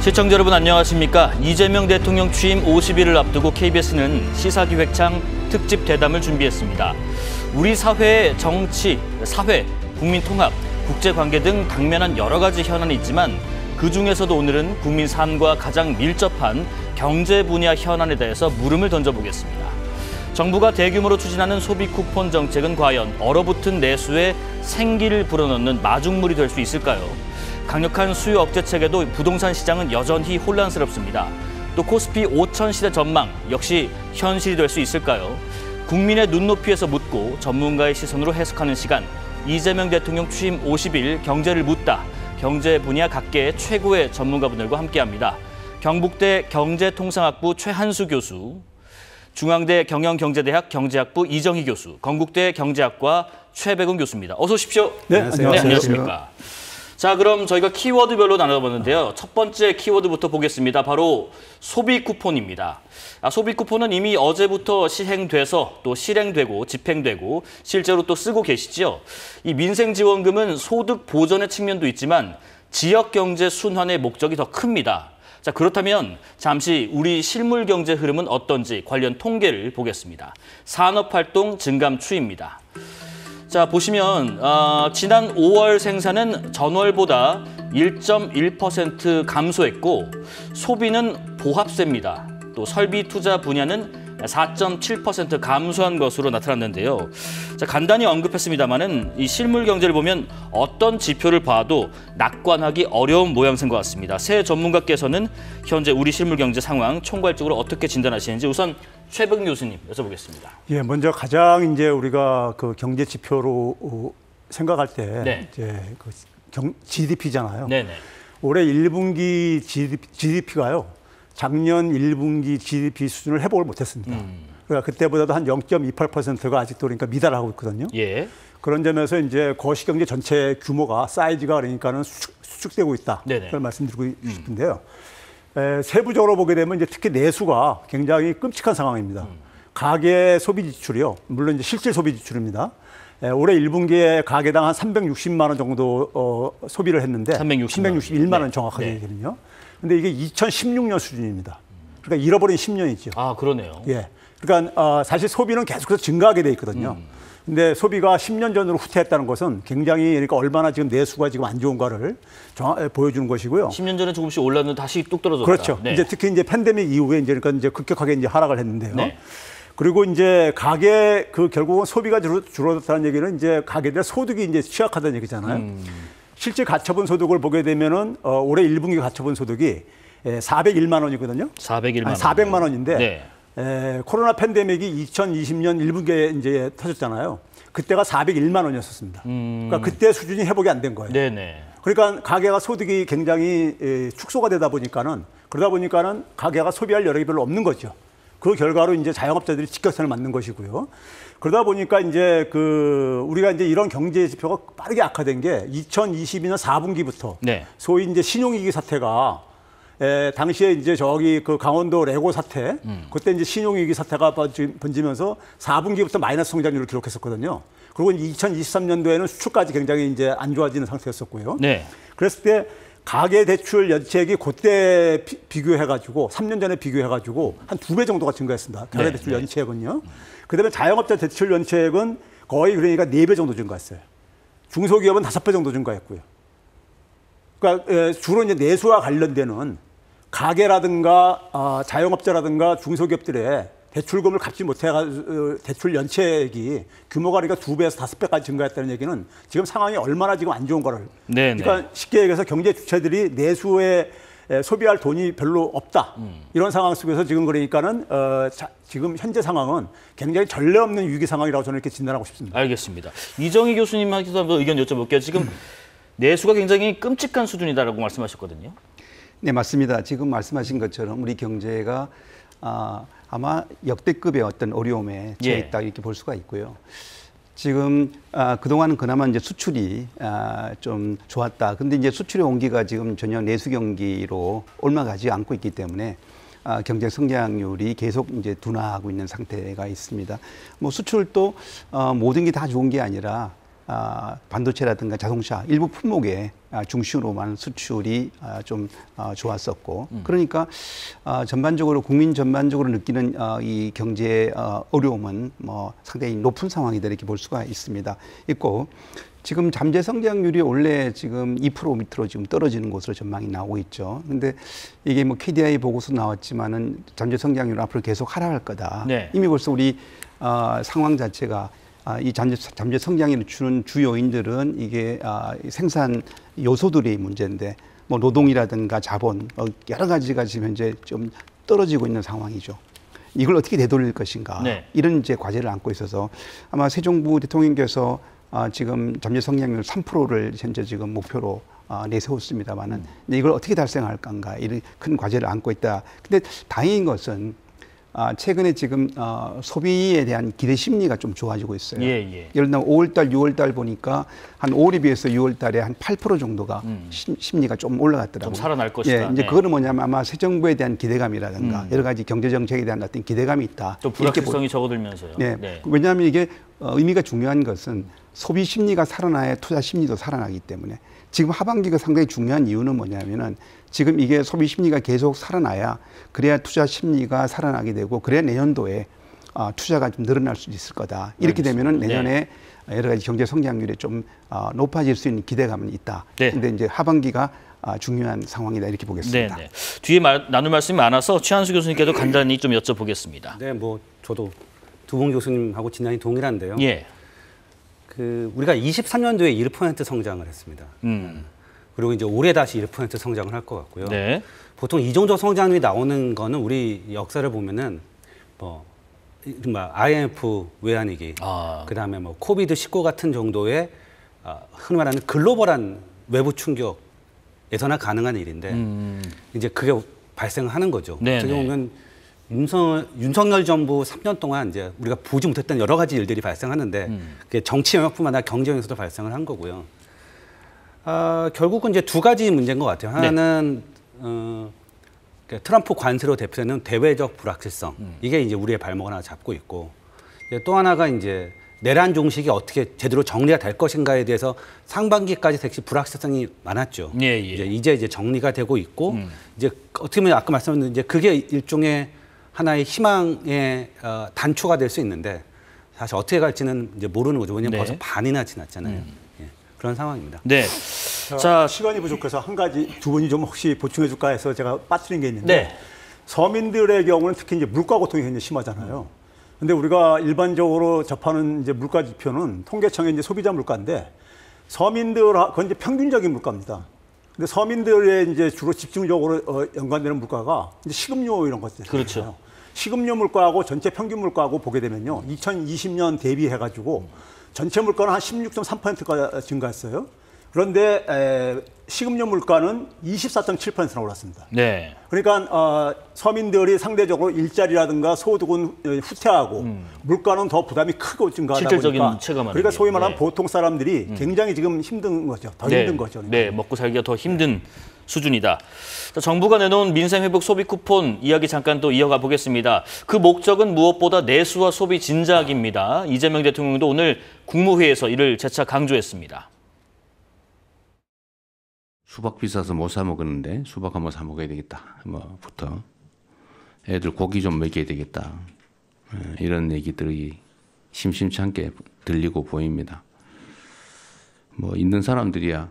시청자 여러분 안녕하십니까? 이재명 대통령 취임 50일을 앞두고 KBS는 시사기획창 특집 대담을 준비했습니다. 우리 사회의 정치, 사회, 국민통합, 국제관계 등 당면한 여러 가지 현안이 있지만 그중에서도 오늘은 국민 삶과 가장 밀접한 경제 분야 현안에 대해서 물음을 던져보겠습니다. 정부가 대규모로 추진하는 소비 쿠폰 정책은 과연 얼어붙은 내수에 생기를 불어넣는 마중물이 될 수 있을까요? 강력한 수요 억제책에도 부동산 시장은 여전히 혼란스럽습니다. 또 코스피 5천 시대 전망 역시 현실이 될 수 있을까요? 국민의 눈높이에서 묻고 전문가의 시선으로 해석하는 시간. 이재명 대통령 취임 50일 경제를 묻다. 경제 분야 각계의 최고의 전문가분들과 함께합니다. 경북대 경제통상학부 최한수 교수, 중앙대 경영경제대학 경제학부 이정희 교수, 건국대 경제학과 최백운 교수입니다. 어서 오십시오. 네, 안녕하세요. 네, 안녕하십니까. 자, 그럼 저희가 키워드별로 나눠봤는데요. 첫 번째 키워드부터 보겠습니다. 바로 소비 쿠폰입니다. 소비 쿠폰은 이미 어제부터 시행돼서 또 실행되고 집행되고 실제로 또 쓰고 계시죠. 이 민생지원금은 소득 보전의 측면도 있지만 지역 경제 순환의 목적이 더 큽니다. 자, 그렇다면 잠시 우리 실물 경제 흐름은 어떤지 관련 통계를 보겠습니다. 산업활동 증감 추이입니다. 자, 보시면 지난 5월 생산은 전월보다 1.1% 감소했고 소비는 보합세입니다. 또 설비 투자 분야는 4.7% 감소한 것으로 나타났는데요. 자, 간단히 언급했습니다만은 이 실물 경제를 보면 어떤 지표를 봐도 낙관하기 어려운 모양새인 것 같습니다. 새 전문가께서는 현재 우리 실물 경제 상황 총괄적으로 어떻게 진단하시는지 우선 최백운 교수님 여쭤보겠습니다. 예, 먼저 가장 이제 우리가 그 경제 지표로 생각할 때 네. 이제 그 GDP잖아요. 네네. 올해 1분기 GDP가요. 작년 1분기 GDP 수준을 회복을 못했습니다. 그러니까 그때보다도 한 0.28%가 아직도 그러니까 미달하고 있거든요. 예. 그런 점에서 이제 거시경제 전체 규모가 사이즈가 그러니까는 수축되고 있다. 네네. 그걸 말씀드리고 싶은데요. 세부적으로 보게 되면 이제 특히 내수가 굉장히 끔찍한 상황입니다. 가계 소비 지출이요. 물론 이제 실질 소비 지출입니다. 올해 1분기에 가계당 한 360만 원 정도 소비를 했는데 361만 원 정확하게 얘기는요. 근데 이게 2016년 수준입니다. 그러니까 잃어버린 10년이죠. 아, 그러네요. 예. 그러니까 사실 소비는 계속해서 증가하게 돼 있거든요. 근데 소비가 10년 전으로 후퇴했다는 것은 굉장히 그러니까 얼마나 지금 내수가 지금 안 좋은가를 보여주는 것이고요. 10년 전에 조금씩 올랐는데 다시 뚝 떨어졌다. 그렇죠. 네. 이제 특히 이제 팬데믹 이후에 그러니까 이제 급격하게 이제 하락을 했는데요. 네. 그리고 이제 가계 결국은 소비가 줄어들었다는 얘기는 이제 가계들의 소득이 이제 취약하다는 얘기잖아요. 실제 가처분 소득을 보게 되면은 올해 1분기 가처분 소득이 401만 원이거든요. 401만 원. 400만 원인데 네. 코로나 팬데믹이 2020년 1분기에 이제 터졌잖아요. 그때가 401만 원이었었습니다. 그러니까 그때 수준이 회복이 안 된 거예요. 네네. 그러니까 가계가 소득이 굉장히 축소가 되다 보니까는 그러다 보니까는 가계가 소비할 여력이 별로 없는 거죠. 그 결과로 이제 자영업자들이 직격탄을 맞는 것이고요. 그러다 보니까 이제 우리가 이제 이런 경제 지표가 빠르게 악화된 게 2022년 4분기부터 네. 소위 이제 신용위기 사태가 당시에 이제 저기 그 강원도 레고 사태, 그때 이제 신용위기 사태가 번지면서 4분기부터 마이너스 성장률을 기록했었거든요. 그리고 2023년도에는 수출까지 굉장히 이제 안 좋아지는 상태였었고요. 네. 그랬을 때 가계 대출 연체액이 그때 비교해가지고 3년 전에 비교해가지고 한 2배 정도가 증가했습니다. 가계 대출 연체액은요. 그다음에 자영업자 대출 연체액은 거의 그러니까 4배 정도 증가했어요. 중소기업은 5배 정도 증가했고요. 그러니까 주로 이제 내수와 관련되는 가계라든가 자영업자라든가 중소기업들의 대출금을 갚지 못해가지고 대출 연체액이 규모가 그러니까 2배에서 5배까지 증가했다는 얘기는 지금 상황이 얼마나 지금 안 좋은 거를. 네네. 그러니까 쉽게 얘기해서 경제 주체들이 내수에 소비할 돈이 별로 없다. 이런 상황 속에서 지금 그러니까는 지금 현재 상황은 굉장히 전례 없는 위기 상황이라고 저는 이렇게 진단하고 싶습니다. 알겠습니다. 이정희 교수님한테도 한번 의견 여쭤볼게요. 지금 내수가 굉장히 끔찍한 수준이다라고 말씀하셨거든요. 네, 맞습니다. 지금 말씀하신 것처럼 우리 경제가 아마 역대급의 어떤 어려움에 처해 있다 이렇게 볼 수가 있고요. 지금 그동안은 그나마 이제 수출이 좀 좋았다. 근데 이제 수출의 온기가 지금 전혀 내수 경기로 옮아가지 않고 있기 때문에 경제 성장률이 계속 이제 둔화하고 있는 상태가 있습니다. 뭐 수출도 모든 게 다 좋은 게 아니라 반도체라든가 자동차 일부 품목에 중심으로만 수출이 좀 좋았었고 그러니까 전반적으로 국민 전반적으로 느끼는 이 경제 어려움은 뭐 상당히 높은 상황이다 이렇게 볼 수가 있고 지금 잠재 성장률이 원래 지금 2% 밑으로 지금 떨어지는 것으로 전망이 나오고 있죠. 근데 이게 뭐 KDI 보고서 나왔지만은 잠재 성장률 앞으로 계속 하락할 거다. 네. 이미 벌써 우리 상황 자체가 이 잠재 성장을 주는 주 요인들은 이게 생산 요소들이 문제인데 뭐 노동이라든가 자본 여러 가지가 지금 현재 좀 떨어지고 있는 상황이죠. 이걸 어떻게 되돌릴 것인가 네. 이런 이제 과제를 안고 있어서 아마 새 정부 대통령께서 지금 잠재 성장률 3%를 현재 지금 목표로 내세웠습니다만은 이걸 어떻게 달성할 건가 이런 큰 과제를 안고 있다. 근데 다행인 것은 최근에 지금 소비에 대한 기대 심리가 좀 좋아지고 있어요. 예. 예를 들면 5월달, 6월달 보니까 한 5월에 비해서 6월달에 한 8% 정도가 심리가 좀 올라갔더라고요. 좀 살아날 것이다. 예, 이제 네. 그거는 뭐냐면 아마 새 정부에 대한 기대감이라든가 여러 가지 경제 정책에 대한 어떤 기대감이 있다. 좀 불확실성이 적어들면서요. 네. 네. 왜냐하면 이게 의미가 중요한 것은 소비 심리가 살아나야 투자 심리도 살아나기 때문에 지금 하반기가 상당히 중요한 이유는 뭐냐면은 지금 이게 소비 심리가 계속 살아나야 그래야 투자 심리가 살아나게 되고 그래야 내년도에 투자가 좀 늘어날 수 있을 거다. 이렇게 되면은 내년에 여러 가지 경제 성장률이 좀 높아질 수 있는 기대감은 있다. 네. 근데 이제 하반기가 중요한 상황이다 이렇게 보겠습니다. 네. 뒤에 나눌 말씀이 많아서 최한수 교수님께도 간단히 좀 여쭤보겠습니다. 네, 뭐 저도 두봉 교수님하고 진단이 동일한데요. 예. 우리가 23년도에 1% 성장을 했습니다. 그리고 이제 올해 다시 1% 성장을 할 것 같고요. 네. 보통 이 정도 성장률이 나오는 거는 우리 역사를 보면은 뭐 IMF 외환위기, 그다음에 뭐 코비드-19 같은 정도의 흔히 말하는 글로벌한 외부 충격에서나 가능한 일인데 이제 그게 발생하는 거죠. 네네. 어떻게 보면 윤석열 정부 3년 동안 이제 우리가 보지 못했던 여러 가지 일들이 발생하는데 그게 정치 영역뿐만 아니라 경제 영역에서도 발생을 한 거고요. 결국은 이제 두 가지 문제인 것 같아요. 하나는 트럼프 관세로 대표되는 대외적 불확실성. 이게 이제 우리의 발목을 하나 잡고 있고, 또 하나가 이제 내란 종식이 어떻게 제대로 정리가 될 것인가에 대해서 상반기까지 역시 불확실성이 많았죠. 예. 이제 정리가 되고 있고, 이제 어떻게 보면 아까 말씀드린 이제 그게 일종의 하나의 희망의 단초가 될 수 있는데 사실 어떻게 갈지는 이제 모르는 거죠. 왜냐하면 벌써 반이나 지났잖아요. 예, 그런 상황입니다. 네. 자, 시간이 부족해서 한 가지 두 분이 좀 혹시 보충해 줄까 해서 제가 빠뜨린 게 있는데 네. 서민들의 경우는 특히 이제 물가 고통이 굉장히 심하잖아요. 근데 우리가 일반적으로 접하는 이제 물가 지표는 통계청의 이제 소비자 물가인데 그건 이제 평균적인 물가입니다. 근데 서민들의 이제 주로 집중적으로 연관되는 물가가 이제 식음료 이런 것들. 그렇죠. 식음료 물가하고 전체 평균 물가하고 보게 되면요. 2020년 대비해가지고 전체 물가는 한 16.3%가 증가했어요. 그런데 식음료 물가는 24.7%나 올랐습니다. 네. 그러니까 서민들이 상대적으로 일자리라든가 소득은 후퇴하고 물가는 더 부담이 크고 증가하다 실질적인 보니까 체감하는 그러니까 소위 말하는 네. 보통 사람들이 굉장히 지금 힘든 거죠. 더 힘든 거죠. 네, 먹고 살기가 더 힘든 수준이다. 자, 정부가 내놓은 민생회복 소비 쿠폰 이야기 잠깐 또 이어가 보겠습니다. 그 목적은 무엇보다 내수와 소비 진작입니다. 이재명 대통령도 오늘 국무회의에서 이를 재차 강조했습니다. 수박 비싸서 못 사 먹었는데 수박 한번 사 먹어야 되겠다. 뭐부터 애들 고기 좀 먹여야 되겠다. 이런 얘기들이 심심치 않게 들리고 보입니다. 뭐 있는 사람들이야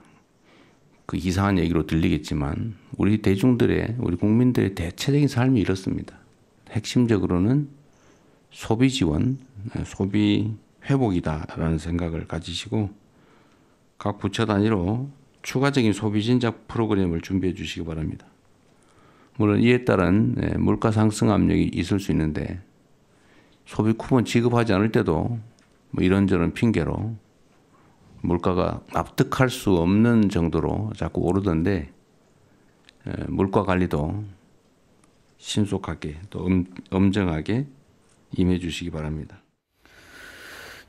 그 이상한 얘기로 들리겠지만 우리 대중들의 우리 국민들의 대체적인 삶이 이렇습니다. 핵심적으로는 소비 지원, 소비 회복이다라는 생각을 가지시고 각 부처 단위로 추가적인 소비 진작 프로그램을 준비해 주시기 바랍니다. 물론 이에 따른 물가 상승 압력이 있을 수 있는데 소비 쿠폰 지급하지 않을 때도 뭐 이런저런 핑계로 물가가 납득할 수 없는 정도로 자꾸 오르던데 물가 관리도 신속하게 또 엄정하게 임해 주시기 바랍니다.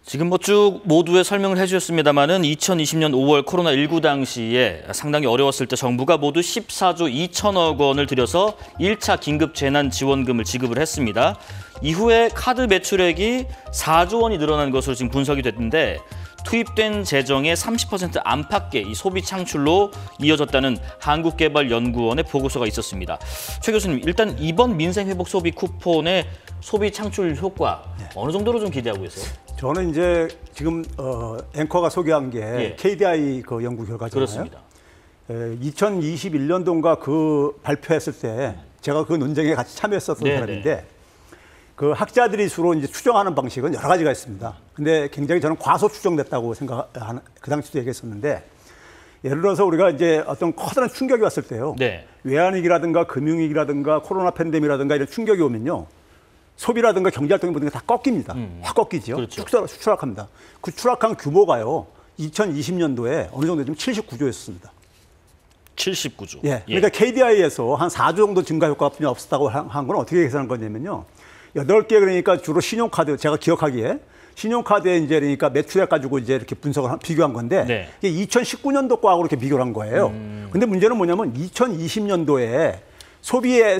지금 뭐 쭉 모두의 설명을 해주셨습니다마는 2020년 5월 코로나19 당시에 상당히 어려웠을 때 정부가 모두 14조 2천억 원을 들여서 1차 긴급 재난 지원금을 지급을 했습니다. 이후에 카드 매출액이 4조 원이 늘어난 것으로 지금 분석이 됐는데 투입된 재정의 30% 안팎의 이 소비 창출로 이어졌다는 한국개발연구원의 보고서가 있었습니다. 최 교수님, 일단 이번 민생회복 소비 쿠폰의 소비 창출 효과 어느 정도로 좀 기대하고 계세요? 저는 이제 지금 앵커가 소개한 게 예. KDI 그 연구 결과잖아요. 그렇습니다. 2021년도인가 그 발표했을 때 제가 그 논쟁에 같이 참여했었던 네네. 사람인데 그 학자들이 주로 이제 추정하는 방식은 여러 가지가 있습니다. 근데 굉장히 저는 과소 추정됐다고 생각하는 그 당시도 얘기했었는데 예를 들어서 우리가 이제 어떤 커다란 충격이 왔을 때요. 네. 외환위기라든가 금융위기라든가 코로나 팬데믹이라든가 이런 충격이 오면요. 소비라든가 경제활동이 모든 게 다 꺾입니다. 확 꺾이죠. 그렇죠. 추락합니다. 그 추락한 규모가요. 2020년도에 어느 정도 좀 79조였습니다. 79조. 예. 그러니까 KDI에서 한 4조 정도 증가 효과뿐이 없었다고 한 건 어떻게 계산한 거냐면요. 8개 그러니까 주로 신용카드, 제가 기억하기에 신용카드에 이제 그러니까 매출액 가지고 이제 이렇게 비교한 건데 네. 이게 2019년도 거하고 이렇게 비교를 한 거예요. 근데 문제는 뭐냐면 2020년도에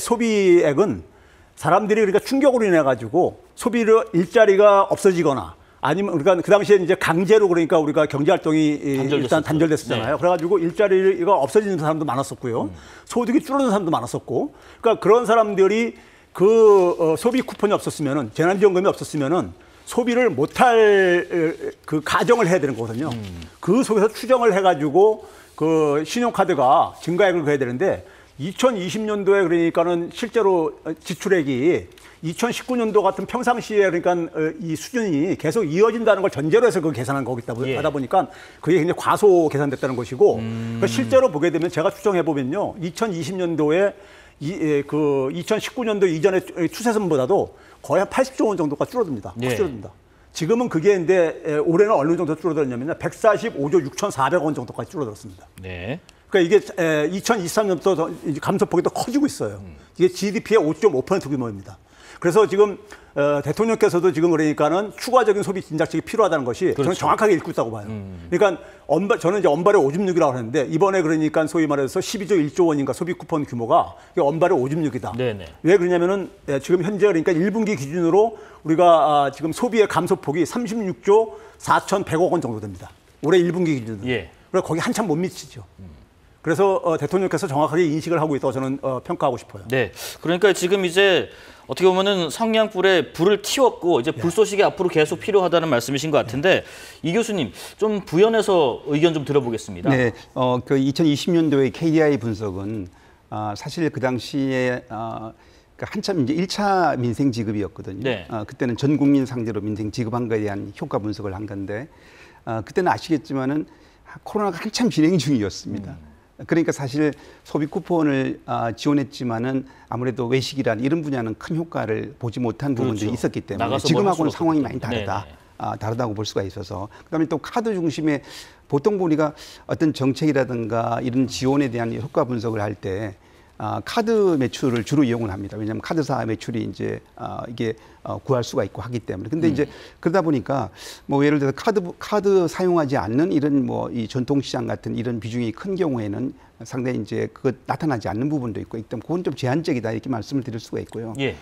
소비액은 사람들이 그러니까 충격으로 인해 가지고 소비를 일자리가 없어지거나 아니면 그러니까 그 당시에 이제 강제로 그러니까 우리가 경제 활동이 일단 단절됐었잖아요. 네. 그래가지고 일자리가 없어지는 사람도 많았었고요. 소득이 줄어드는 사람도 많았었고. 그러니까 그런 사람들이 그 소비 쿠폰이 없었으면은 재난지원금이 없었으면은 소비를 못할 그 가정을 해야 되는 거거든요. 그 속에서 추정을 해가지고 그 신용카드가 증가액을 그려야 되는데 2020년도에 그러니까는 실제로 지출액이 2019년도 같은 평상시에 그러니까 이 수준이 계속 이어진다는 걸 전제로 해서 그 계산한 거기 때문에 하다 보니까 그게 굉장히 과소 계산됐다는 것이고 그러니까 실제로 보게 되면 제가 추정해 보면요 2020년도에 그 2019년도 이전의 추세선보다도 거의 한 80조 원 정도가 줄어듭니다. 확 줄어듭니다. 지금은 그게 근데 올해는 어느 정도 줄어들었냐면 145조 6,400원 정도까지 줄어들었습니다. 네. 그러니까 이게 2023년부터 감소폭이 더 커지고 있어요. 이게 GDP의 5.5% 규모입니다. 그래서 지금 대통령께서도 지금 그러니까는 추가적인 소비 진작책이 필요하다는 것이 그렇죠. 저는 정확하게 읽고 있다고 봐요. 그러니까 저는 이제 언발의 5.6이라고 하는데 이번에 그러니까 소위 말해서 12조 1조 원인가 소비 쿠폰 규모가 언발의 5.6이다. 네네. 왜 그러냐면은 지금 현재 그러니까 1분기 기준으로 우리가 지금 소비의 감소폭이 36조 4,100억 원 정도 됩니다. 올해 1분기 기준으로. 예. 그래서 거기 한참 못 미치죠. 그래서 대통령께서 정확하게 인식을 하고 있다고 저는 평가하고 싶어요. 네. 그러니까 지금 이제 어떻게 보면은 성냥불에 불을 틔웠고 이제 불쏘시개 앞으로 계속 필요하다는 말씀이신 것 같은데 이 교수님 좀 부연해서 의견 좀 들어보겠습니다. 네, 그 2020년도의 KDI 분석은 사실 그 당시에 한참 이제 1차 민생 지급이었거든요. 네. 그때는 전 국민 상대로 민생 지급한 거에 대한 효과 분석을 한 건데 그때는 아시겠지만은 코로나가 한참 진행 중이었습니다. 그러니까 사실 소비 쿠폰을 지원했지만은 아무래도 외식이란 이런 분야는 큰 효과를 보지 못한 부분들이 그렇죠. 있었기 때문에 나가서 지금하고는 뭘 상황이 할 수가 많이 없기 다르다. 때문에. 다르다고 볼 수가 있어서 그다음에 또 카드 중심의 보통 우리가 어떤 정책이라든가 이런 지원에 대한 효과 분석을 할 때 카드 매출을 주로 이용을 합니다. 왜냐하면 카드사 매출이 이제 이게 구할 수가 있고 하기 때문에. 근데 이제 그러다 보니까 뭐 예를 들어서 카드 사용하지 않는 이런 뭐 이 전통시장 같은 이런 비중이 큰 경우에는 상당히 이제 그거 나타나지 않는 부분도 있고, 일단 그건 좀 제한적이다 이렇게 말씀을 드릴 수가 있고요. 예.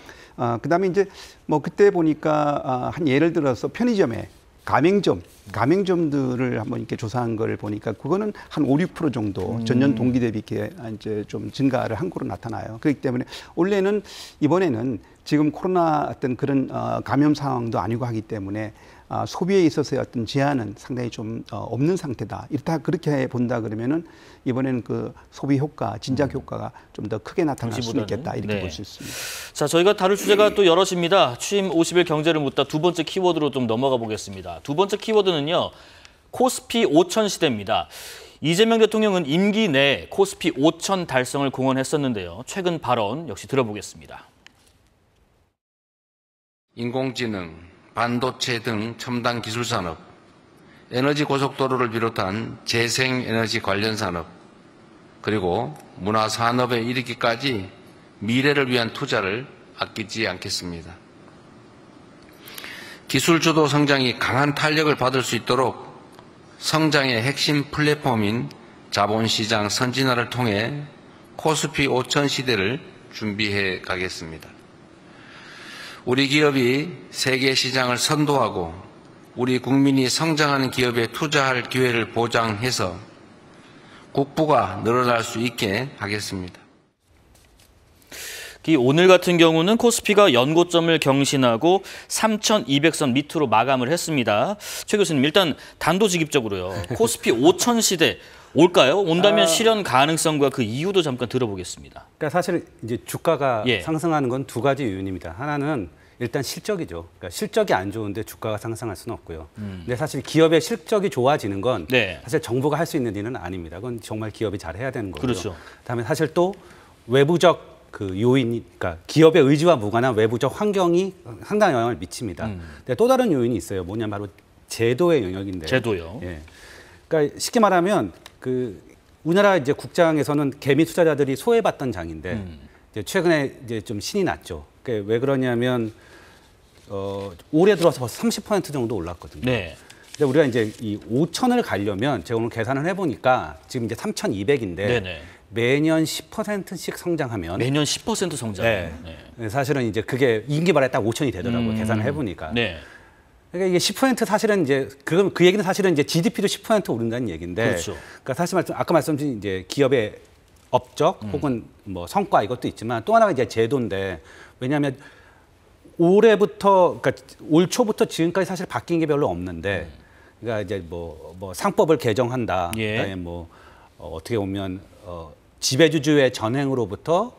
그다음에 이제 뭐 그때 보니까 한 예를 들어서 편의점에 가맹점들을 한번 이렇게 조사한 걸 보니까 그거는 한 5, 6% 정도 전년 동기 대비 이렇게 이제 좀 증가를 한 거로 나타나요. 그렇기 때문에 이번에는 지금 코로나 어떤 그런 감염 상황도 아니고 하기 때문에 소비에 있어서의 어떤 제한은 상당히 좀 없는 상태다. 이렇다 그렇게 본다 그러면은 이번에는 그 소비 효과, 진작 효과가 좀 더 크게 나타날 수 있겠다 이렇게 볼 수 있습니다. 자, 저희가 다룰 주제가 또 여럿입니다. 취임 50일 경제를 묻다 두 번째 키워드로 좀 넘어가 보겠습니다. 두 번째 키워드는요, 코스피 5천 시대입니다. 이재명 대통령은 임기 내 코스피 5천 달성을 공언했었는데요. 최근 발언 역시 들어보겠습니다. 인공지능, 반도체 등 첨단 기술 산업, 에너지 고속도로를 비롯한 재생에너지 관련 산업, 그리고 문화 산업에 이르기까지 미래를 위한 투자를 아끼지 않겠습니다. 기술주도 성장이 강한 탄력을 받을 수 있도록 성장의 핵심 플랫폼인 자본시장 선진화를 통해 코스피 5천 시대를 준비해 가겠습니다. 우리 기업이 세계 시장을 선도하고 우리 국민이 성장하는 기업에 투자할 기회를 보장해서 국부가 늘어날 수 있게 하겠습니다. 오늘 같은 경우는 코스피가 연고점을 경신하고 3,200선 밑으로 마감을 했습니다. 최 교수님, 일단 단도직입적으로요. 코스피 5천 시대 올까요? 온다면 실현 가능성과 그 이유도 잠깐 들어보겠습니다. 그러니까 사실 이제 주가가 예. 상승하는 건 두 가지 요인입니다. 하나는 일단 실적이죠. 그러니까 실적이 안 좋은데 주가가 상승할 수는 없고요. 근데 사실 기업의 실적이 좋아지는 건 네. 사실 정부가 할 수 있는 일은 아닙니다. 그건 정말 기업이 잘 해야 되는 거고요. 그렇죠. 그다음에 사실 또 외부적 그 요인이, 그러니까 기업의 의지와 무관한 외부적 환경이 상당한 영향을 미칩니다. 근데 또 다른 요인이 있어요. 뭐냐면 바로 제도의 영역인데. 제도요. 예. 그러니까 쉽게 말하면 그 우리나라 이제 국장에서는 개미 투자자들이 소외받던 장인데 이제 최근에 이제 좀 신이 났죠. 그러니까 왜 그러냐면 올해 들어서 벌써 30% 정도 올랐거든요. 네. 근데 우리가 이제 이 5천을 가려면 제가 오늘 계산을 해보니까 지금 이제 3,200인데 네네. 매년 10%씩 성장하면 매년 10% 성장. 네. 사실은 이제 그게 임기 말에 딱 5천이 되더라고요. 계산을 해보니까. 네. 그러니까 이게 10% 사실은 이제 그 얘기는 사실은 이제 GDP도 10% 오른다는 얘기인데. 그렇죠. 그러니까 사실 아까 말씀드린 이제 기업의 업적 혹은 뭐 성과 이것도 있지만 또 하나가 이제 제도인데, 왜냐하면 올해부터, 그러니까 올 초부터 지금까지 사실 바뀐 게 별로 없는데, 그러니까 이제 뭐 상법을 개정한다. 예. 그다음에 뭐 어떻게 보면 지배주주의 전횡으로부터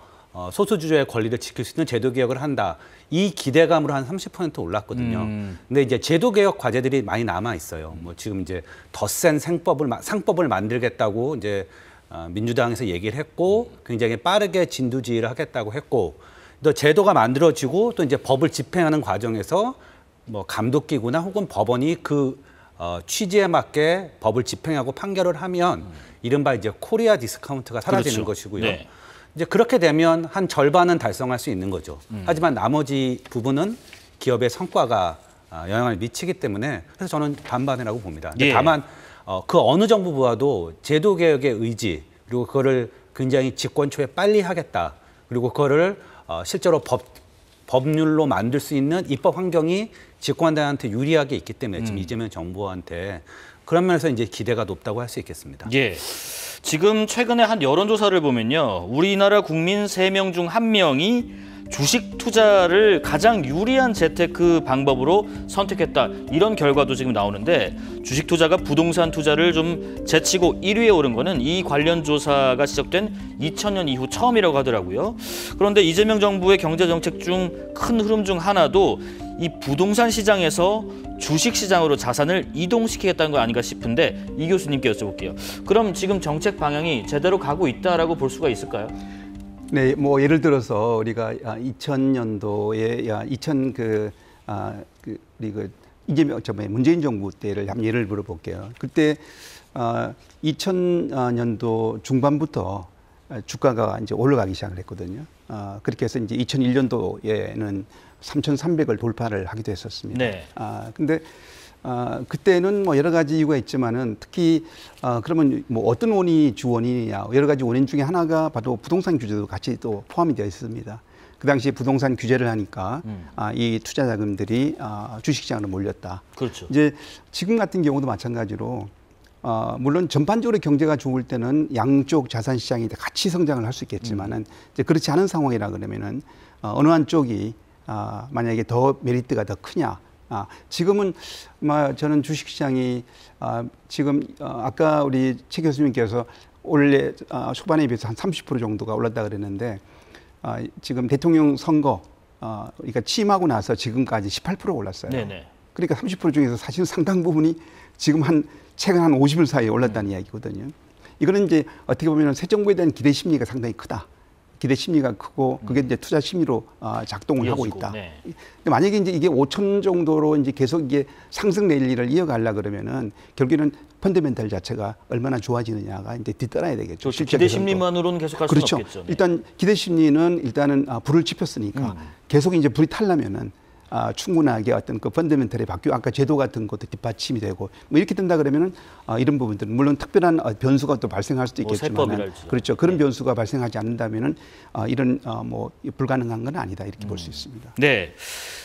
소수주주의 권리를 지킬 수 있는 제도 개혁을 한다. 이 기대감으로 한 30% 올랐거든요. 근데 이제 제도 개혁 과제들이 많이 남아 있어요. 뭐 지금 이제 더 센 상법을 만들겠다고 이제 민주당에서 얘기를 했고, 굉장히 빠르게 진두지휘를 하겠다고 했고, 또 제도가 만들어지고 또 이제 법을 집행하는 과정에서 뭐 감독기구나 혹은 법원이 그 취지에 맞게 법을 집행하고 판결을 하면 이른바 이제 코리아 디스카운트가 사라지는 그렇죠. 것이고요. 네. 이제 그렇게 되면 한 절반은 달성할 수 있는 거죠. 하지만 나머지 부분은 기업의 성과가 영향을 미치기 때문에, 그래서 저는 반반이라고 봅니다. 근데 예. 다만 그 어느 정부보다도 제도 개혁의 의지, 그리고 그거를 굉장히 집권 초에 빨리 하겠다, 그리고 그거를 실제로 법률로 만들 수 있는 입법 환경이 집권당한테 유리하게 있기 때문에 지금 이재명 정부한테, 그런 면에서 이제 기대가 높다고 할 수 있겠습니다. 예. 지금 최근에 한 여론조사를 보면요. 우리나라 국민 3명 중 1명이 주식 투자를 가장 유리한 재테크 방법으로 선택했다. 이런 결과도 지금 나오는데, 주식 투자가 부동산 투자를 좀 제치고 1위에 오른 거는 이 관련 조사가 시작된 2000년 이후 처음이라고 하더라고요. 그런데 이재명 정부의 경제정책 중 큰 흐름 중 하나도 이 부동산 시장에서 주식 시장으로 자산을 이동시키겠다는 거 아닌가 싶은데, 이 교수님께 여쭤볼게요. 그럼 지금 정책 방향이 제대로 가고 있다라고 볼 수가 있을까요? 네, 뭐 예를 들어서 우리가 2000년도에 이재명 문재인 정부 때를 한번 예를 들어볼게요. 그때 2000년도 중반부터 주가가 이제 올라가기 시작을 했거든요. 그렇게 해서 이제 2001년도에는 3,300을 돌파를 하기도 했었습니다. 네. 근데 그때는 뭐 여러 가지 이유가 있지만은 특히 그러면 뭐 어떤 원인이 주원인이냐, 여러 가지 원인 중에 하나가 바로 부동산 규제도 같이 또 포함이 되어 있습니다. 그 당시에 부동산 규제를 하니까 이 투자 자금들이 주식시장으로 몰렸다. 그렇죠. 이제 지금 같은 경우도 마찬가지로 물론 전반적으로 경제가 좋을 때는 양쪽 자산 시장이 같이 성장을 할 수 있겠지만은 이제 그렇지 않은 상황이라 그러면은 어느 한쪽이 만약에 더 메리트가 더 크냐. 지금은 저는 주식시장이 지금 아까 우리 최 교수님께서 올해 초반에 비해서 한 30% 정도가 올랐다 그랬는데 지금 대통령 선거 그러니까 취임하고 나서 지금까지 18% 올랐어요. 네네. 그러니까 30% 중에서 사실 상당 부분이 지금 최근 한 50일 사이에 올랐다는 이야기거든요. 이거는 이제 어떻게 보면 새 정부에 대한 기대 심리가 상당히 크다. 기대 심리가 크고 그게 이제 투자 심리로 작동을 하고 있다. 네. 근데 만약에 이제 이게 5천 정도로 이제 계속 이게 상승 랠리를 이어가려 그러면은 결국에는 펀더멘탈 자체가 얼마나 좋아지느냐가 이제 뒤따라야 되겠죠. 기대 심리만으로는 계속 할 수는 그렇죠. 없겠죠. 네. 일단 기대 심리는 일단은 불을 지폈으니까 계속 이제 불이 타려면은 충분하게 어떤 그 펀더멘털이 바뀌고 아까 제도 같은 것도 뒷받침이 되고 뭐 이렇게 된다 그러면은 이런 부분들은 물론 특별한 변수가 또 발생할 수도 있겠지만 세법이랄지. 그렇죠. 그런 변수가 발생하지 않는다면은 이런 뭐 불가능한 건 아니다 이렇게 볼 수 있습니다. 네.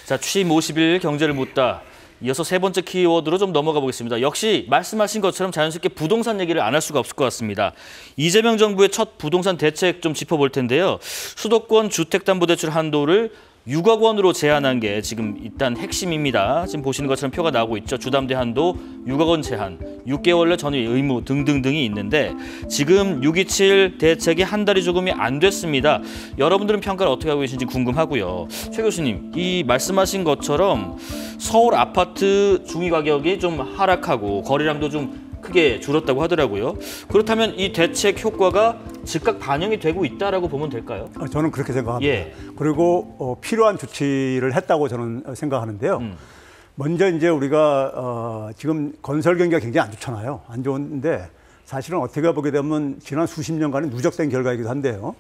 자, 취임 50일 경제를 묻다. 이어서 세 번째 키워드로 좀 넘어가 보겠습니다. 역시 말씀하신 것처럼 자연스럽게 부동산 얘기를 안 할 수가 없을 것 같습니다. 이재명 정부의 첫 부동산 대책 좀 짚어볼 텐데요. 수도권 주택담보대출 한도를 6억 원으로 제한한 게 지금 일단 핵심입니다. 지금 보시는 것처럼 표가 나오고 있죠. 주담대 한도 6억 원 제한, 6개월 내 전입 의무 등등등이 있는데 지금 627 대책이 한 달이 조금이 안 됐습니다. 여러분들은 평가를 어떻게 하고 계신지 궁금하고요. 최 교수님, 이 말씀하신 것처럼 서울 아파트 중위 가격이 좀 하락하고 거래량도 좀 크게 줄었다고 하더라고요. 그렇다면 이 대책 효과가 즉각 반영이 되고 있다라고 보면 될까요? 저는 그렇게 생각합니다. 예. 그리고 필요한 조치를 했다고 저는 생각하는데요. 먼저 이제 우리가 지금 건설 경기가 굉장히 안 좋잖아요. 안 좋은데 사실은 어떻게 보게 되면 지난 수십 년간의 누적된 결과이기도 한데요.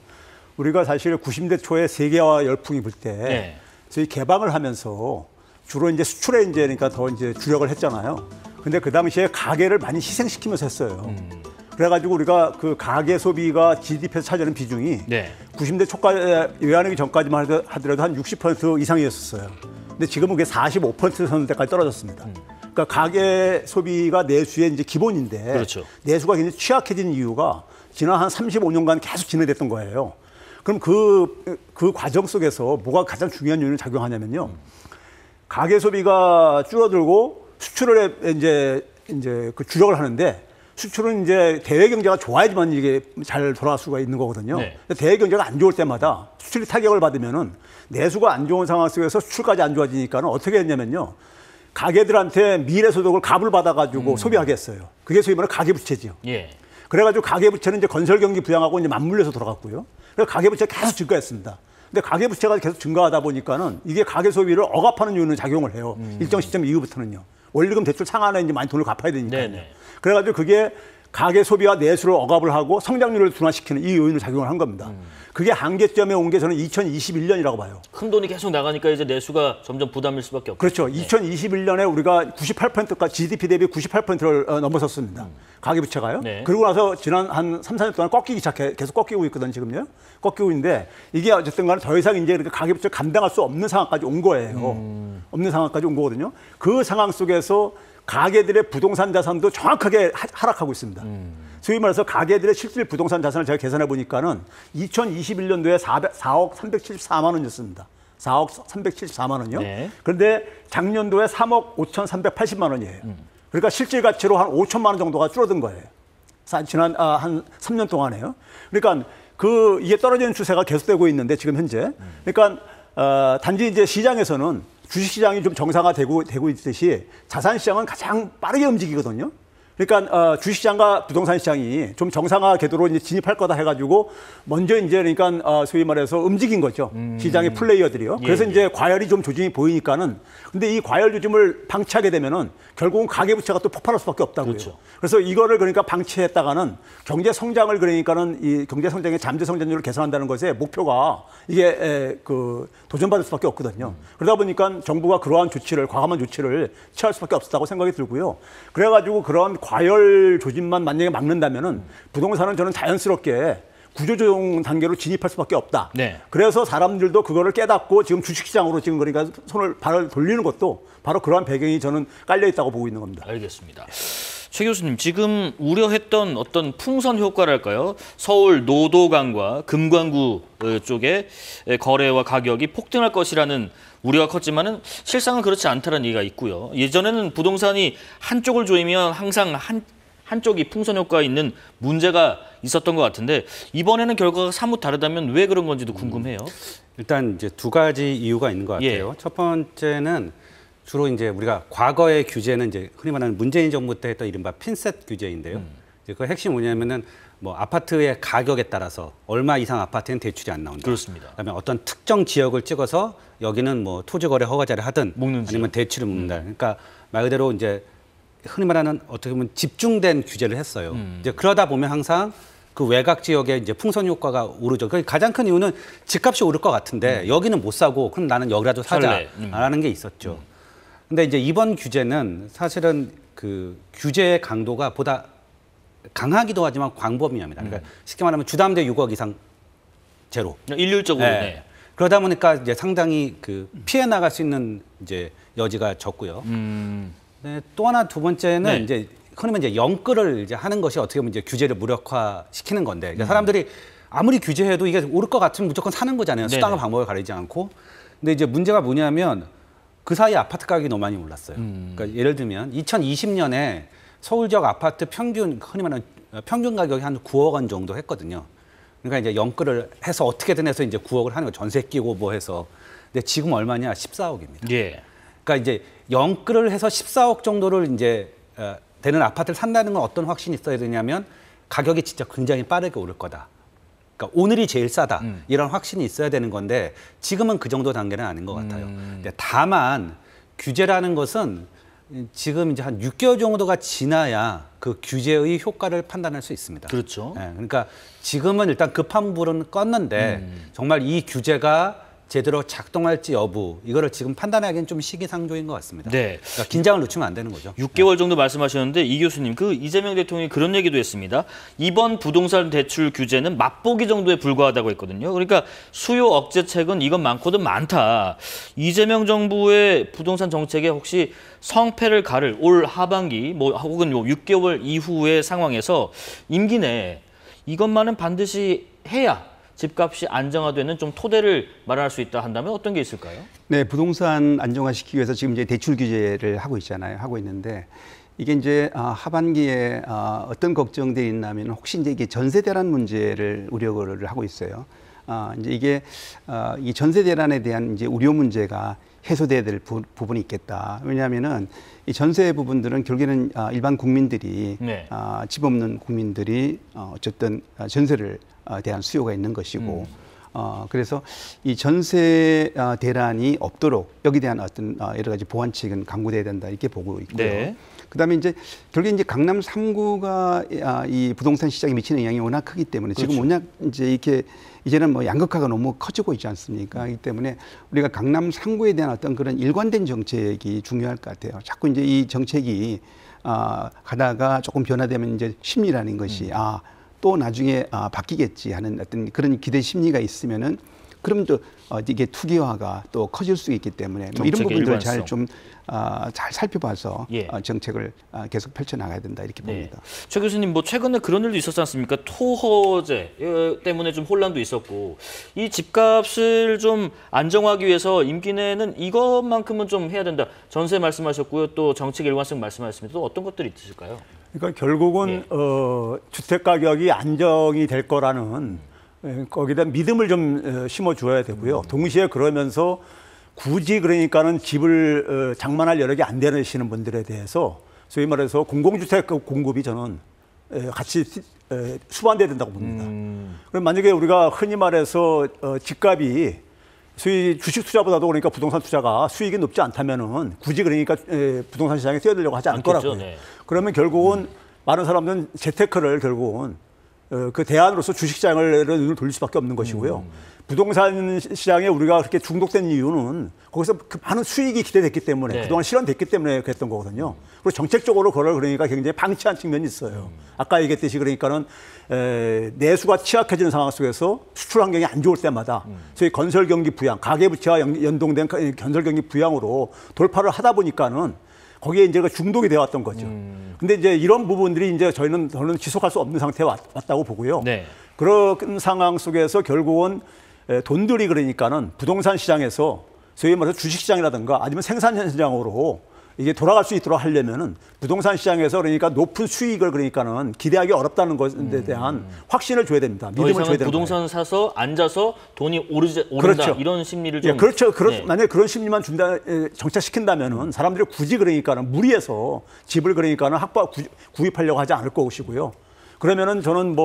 우리가 사실 90대 초에 세계화 열풍이 불 때 네. 저희 개방을 하면서 주로 이제 수출에 이제 그러니까 더 이제 주력을 했잖아요. 근데 그 당시에 가계를 많이 희생시키면서 했어요. 그래가지고 우리가 그 가계 소비가 GDP에서 차지하는 비중이 네. 90대 초까지 외환위기 전까지만 하더라도 한 60% 이상이었었어요. 근데 지금은 그게 45% 선대까지 떨어졌습니다. 그러니까 가계 소비가 내수의 이제 기본인데 그렇죠. 내수가 굉장히 취약해진 이유가 지난 한 35년간 계속 진행됐던 거예요. 그럼 그 과정 속에서 뭐가 가장 중요한 요인을 작용하냐면요. 가계 소비가 줄어들고 수출을 이제 그 주력을 하는데 수출은 이제 대외 경제가 좋아야지만 이게 잘 돌아갈 수가 있는 거거든요. 네. 대외 경제가 안 좋을 때마다 수출이 타격을 받으면은 내수가 안 좋은 상황 속에서 수출까지 안 좋아지니까는 어떻게 했냐면요. 가계들한테 미래 소득을 값을 받아가지고 소비하게 했어요. 그게 소위 말하는 가계부채지요. 예. 그래가지고 가계부채는 이제 건설 경기 부양하고 이제 맞물려서 돌아갔고요. 그래서 가계부채가 계속 증가했습니다. 근데 가계부채가 계속 증가하다 보니까는 이게 가계 소비를 억압하는 요인으로 작용을 해요. 일정 시점 이후부터는요. 원리금 대출 상한에 이제 많이 돈을 갚아야 되니까요. 네네. 그래가지고 그게 가계 소비와 내수를 억압을 하고 성장률을 둔화시키는 이 요인을 작용을 한 겁니다. 그게 한계점에 온 게 저는 2021년이라고 봐요. 큰 돈이 계속 나가니까 이제 내수가 점점 부담일 수밖에 없죠. 그렇죠. 2021년에 우리가 98%가 GDP 대비 98%를 넘어섰습니다. 가계부채가요. 네. 그러고 나서 지난 한 3, 4년 동안 꺾이기 시작해 계속 꺾이고 있거든요, 지금요. 꺾이고 있는데 이게 어쨌든 간에 더 이상 이제 그렇게 가계부채를 감당할 수 없는 상황까지 온 거예요. 없는 상황까지 온 거거든요. 그 상황 속에서 가계들의 부동산 자산도 정확하게 하락하고 있습니다. 소위 말해서 가계들의 실질 부동산 자산을 제가 계산해 보니까는 2021년도에 4억 374만 원이었습니다. 4억 374만 원이요. 네. 그런데 작년도에 3억 5,380만 원이에요. 그러니까 실질 가치로 한 5천만 원 정도가 줄어든 거예요. 지난 한 3년 동안에요. 그러니까 이게 떨어지는 추세가 계속되고 있는데 지금 현재. 그러니까 단지 이제 시장에서는 주식시장이 좀 정상화되고 있듯이 자산시장은 가장 빠르게 움직이거든요. 그러니까 주식시장과 부동산 시장이 좀 정상화 궤도로 이제 진입할 거다 해가지고 먼저 이제 그러니까 소위 말해서 움직인 거죠. 시장의 플레이어들이요. 그래서 예. 이제 과열이 좀 조짐이 보이니까는 근데 이 과열 조짐을 방치하게 되면은 결국은 가계부채가 또 폭발할 수밖에 없다고요. 그렇죠. 그래서 이거를 그러니까 방치했다가는 경제 성장을 그러니까는 이 경제 성장의 잠재 성장률을 개선한다는 것의 목표가 이게 도전받을 수밖에 없거든요. 그러다 보니까 정부가 그러한 조치를 과감한 조치를 취할 수밖에 없었다고 생각이 들고요. 그래가지고 그런 과열 조짐만 만약에 막는다면은 부동산은 저는 자연스럽게 구조조정 단계로 진입할 수밖에 없다. 네. 그래서 사람들도 그거를 깨닫고 지금 주식시장으로 지금 그러니까 발을 돌리는 것도 바로 그러한 배경이 저는 깔려 있다고 보고 있는 겁니다. 알겠습니다. 최 교수님, 지금 우려했던 어떤 풍선 효과랄까요? 서울 노도강과 금관구 쪽에 거래와 가격이 폭등할 것이라는 우려가 컸지만은 실상은 그렇지 않다는 얘기가 있고요. 예전에는 부동산이 한쪽을 조이면 항상 한쪽이 풍선 효과가 있는 문제가 있었던 것 같은데 이번에는 결과가 사뭇 다르다면 왜 그런 건지도 궁금해요. 일단 이제 두 가지 이유가 있는 것 같아요. 예. 첫 번째는 주로 이제 우리가 과거의 규제는 이제 흔히 말하는 문재인 정부 때 했던 이른바 핀셋 규제인데요. 이제 그 핵심이 뭐냐면은 뭐 아파트의 가격에 따라서 얼마 이상 아파트는 대출이 안 나온다. 그렇습니다. 그다음에 어떤 특정 지역을 찍어서 여기는 뭐 토지거래 허가자를 하든 묶는 아니면 대출을 묶는다. 그러니까 말 그대로 이제 흔히 말하는 어떻게 보면 집중된 규제를 했어요. 이제 그러다 보면 항상 그 외곽 지역에 이제 풍선 효과가 오르죠. 그 가장 큰 이유는 집값이 오를 것 같은데 여기는 못 사고 그럼 나는 여기라도 사자라는 게 있었죠. 근데 이제 이번 규제는 사실은 그 규제의 강도가 보다 강하기도 하지만 광범위합니다. 그러니까 쉽게 말하면 주담대 6억 이상 제로. 일률적으로. 네. 네. 그러다 보니까 이제 상당히 그 피해 나갈 수 있는 이제 여지가 적고요. 네, 또 하나 두 번째는 네. 이제 흔히 이제 영끌을 이제 하는 것이 어떻게 보면 이제 규제를 무력화시키는 건데 그러니까 사람들이 아무리 규제해도 이게 오를 것 같으면 무조건 사는 거잖아요. 네네. 수단과 방법을 가리지 않고. 근데 이제 문제가 뭐냐면 그 사이에 아파트 가격이 너무 많이 올랐어요. 그러니까 예를 들면 2020년에 서울 지역 아파트 평균 흔히 말하는 평균 가격이 한 9억 원 정도 했거든요. 그러니까 이제 영끌을 해서 어떻게든 해서 이제 9억을 하는 거 전세 끼고 뭐 해서. 근데 지금 얼마냐? 14억입니다. 예. 그러니까 이제 영끌을 해서 14억 정도를 이제 되는 아파트를 산다는 건 어떤 확신이 있어야 되냐면 가격이 진짜 굉장히 빠르게 오를 거다. 그러니까 오늘이 제일 싸다. 이런 확신이 있어야 되는 건데 지금은 그 정도 단계는 아닌 것 같아요. 근데 다만 규제라는 것은 지금 이제 한 6개월 정도가 지나야 그 규제의 효과를 판단할 수 있습니다. 그렇죠. 네, 그러니까 지금은 일단 급한 불은 껐는데 정말 이 규제가 제대로 작동할지 여부 이거를 지금 판단하기는 좀 시기상조인 것 같습니다. 네. 그러니까 긴장을 놓치면 안 되는 거죠. 6개월 정도 말씀하셨는데 이 교수님, 그 이재명 대통령이 그런 얘기도 했습니다. 이번 부동산 대출 규제는 맛보기 정도에 불과하다고 했거든요. 그러니까 수요 억제책은 이건 많거든 많다. 이재명 정부의 부동산 정책에 혹시 성패를 가를 올 하반기 뭐 혹은 6개월 이후의 상황에서 임기 내에 이것만은 반드시 해야 집값이 안정화되는 좀 토대를 마련할 수 있다 한다면 어떤 게 있을까요? 네, 부동산 안정화시키기 위해서 지금 이제 대출 규제를 하고 있잖아요. 하고 있는데 이게 이제 하반기에 어떤 걱정들이 있냐면 혹시 이제 이게 전세 대란 문제를 우려를 하고 있어요. 이제 이게 이 전세 대란에 대한 이제 우려 문제가 해소돼야 될 부분이 있겠다. 왜냐하면은 이 전세 부분들은 결국에는 일반 국민들이 네. 집 없는 국민들이 어쨌든 전세를 대한 수요가 있는 것이고 그래서 이 전세 대란이 없도록 여기에 대한 어떤 여러 가지 보완책은 강구돼야 된다 이렇게 보고 있고요. 네. 그다음에 이제 결국에 이제 강남 3구가 이 부동산 시장에 미치는 영향이 워낙 크기 때문에 그렇죠. 지금 워낙 이제 이렇게 이제는 뭐 양극화가 너무 커지고 있지 않습니까? 그렇기 때문에 우리가 강남 3구에 대한 어떤 그런 일관된 정책이 중요할 것 같아요. 자꾸 이제 이 정책이 가다가 조금 변화되면 이제 심리라는 것이 또 나중에 바뀌겠지 하는 어떤 그런 기대 심리가 있으면은 그럼 또 이게 투기화가 또 커질 수 있기 때문에 뭐 이런 부분들을 잘 좀 잘 살펴봐서 예. 정책을 계속 펼쳐나가야 된다 이렇게 봅니다. 네. 최 교수님, 뭐 최근에 그런 일도 있었지 않습니까? 토허제 때문에 좀 혼란도 있었고 이 집값을 좀 안정화하기 위해서 임기 내에는 이것만큼은 좀 해야 된다. 전세 말씀하셨고요. 또 정책 일관성 말씀하셨습니다. 또 어떤 것들이 있으실까요? 그러니까 결국은 예. 주택 가격이 안정이 될 거라는 거기다 믿음을 좀 심어줘야 되고요. 동시에 그러면서 굳이 그러니까는 집을 장만할 여력이 안 되시는 분들에 대해서 소위 말해서 공공주택 공급이 저는 같이 수반돼야 된다고 봅니다. 그럼 만약에 우리가 흔히 말해서 집값이 소위 주식 투자보다도 그러니까 부동산 투자가 수익이 높지 않다면은 굳이 그러니까 부동산 시장에 뛰어들려고 하지 않을 거라고요. 네. 그러면 결국은 많은 사람들은 재테크를 결국은 그 대안으로서 주식시장을 눈을 돌릴 수밖에 없는 것이고요. 부동산 시장에 우리가 그렇게 중독된 이유는 거기서 그 많은 수익이 기대됐기 때문에 네. 그동안 실현됐기 때문에 그랬던 거거든요. 그리고 정책적으로 그걸 그러니까 굉장히 방치한 측면이 있어요. 아까 얘기했듯이 그러니까는 내수가 취약해지는 상황 속에서 수출 환경이 안 좋을 때마다 소위 건설 경기 부양, 가계 부채와 연동된 건설 경기 부양으로 돌파를 하다 보니까는 거기에 이제 중독이 되어 왔던 거죠. 근데 이제 이런 부분들이 이제 저는 지속할 수 없는 상태에 왔다고 보고요. 네. 그런 상황 속에서 결국은 돈들이 그러니까는 부동산 시장에서 소위 말해서 주식 시장이라든가 아니면 생산 시장으로 이게 돌아갈 수 있도록 하려면은 부동산 시장에서 그러니까 높은 수익을 그러니까는 기대하기 어렵다는 것에 대한 확신을 줘야 됩니다. 더 믿음을 줘야 이상은 되는 부동산 거예요. 사서 앉아서 돈이 오른다 그렇죠. 이런 심리를 좀. 예, 그렇죠. 네. 만약에 그런 심리만 정착시킨다면은 사람들이 굳이 그러니까는 무리해서 집을 그러니까는 구입하려고 하지 않을 것이고요. 그러면은 저는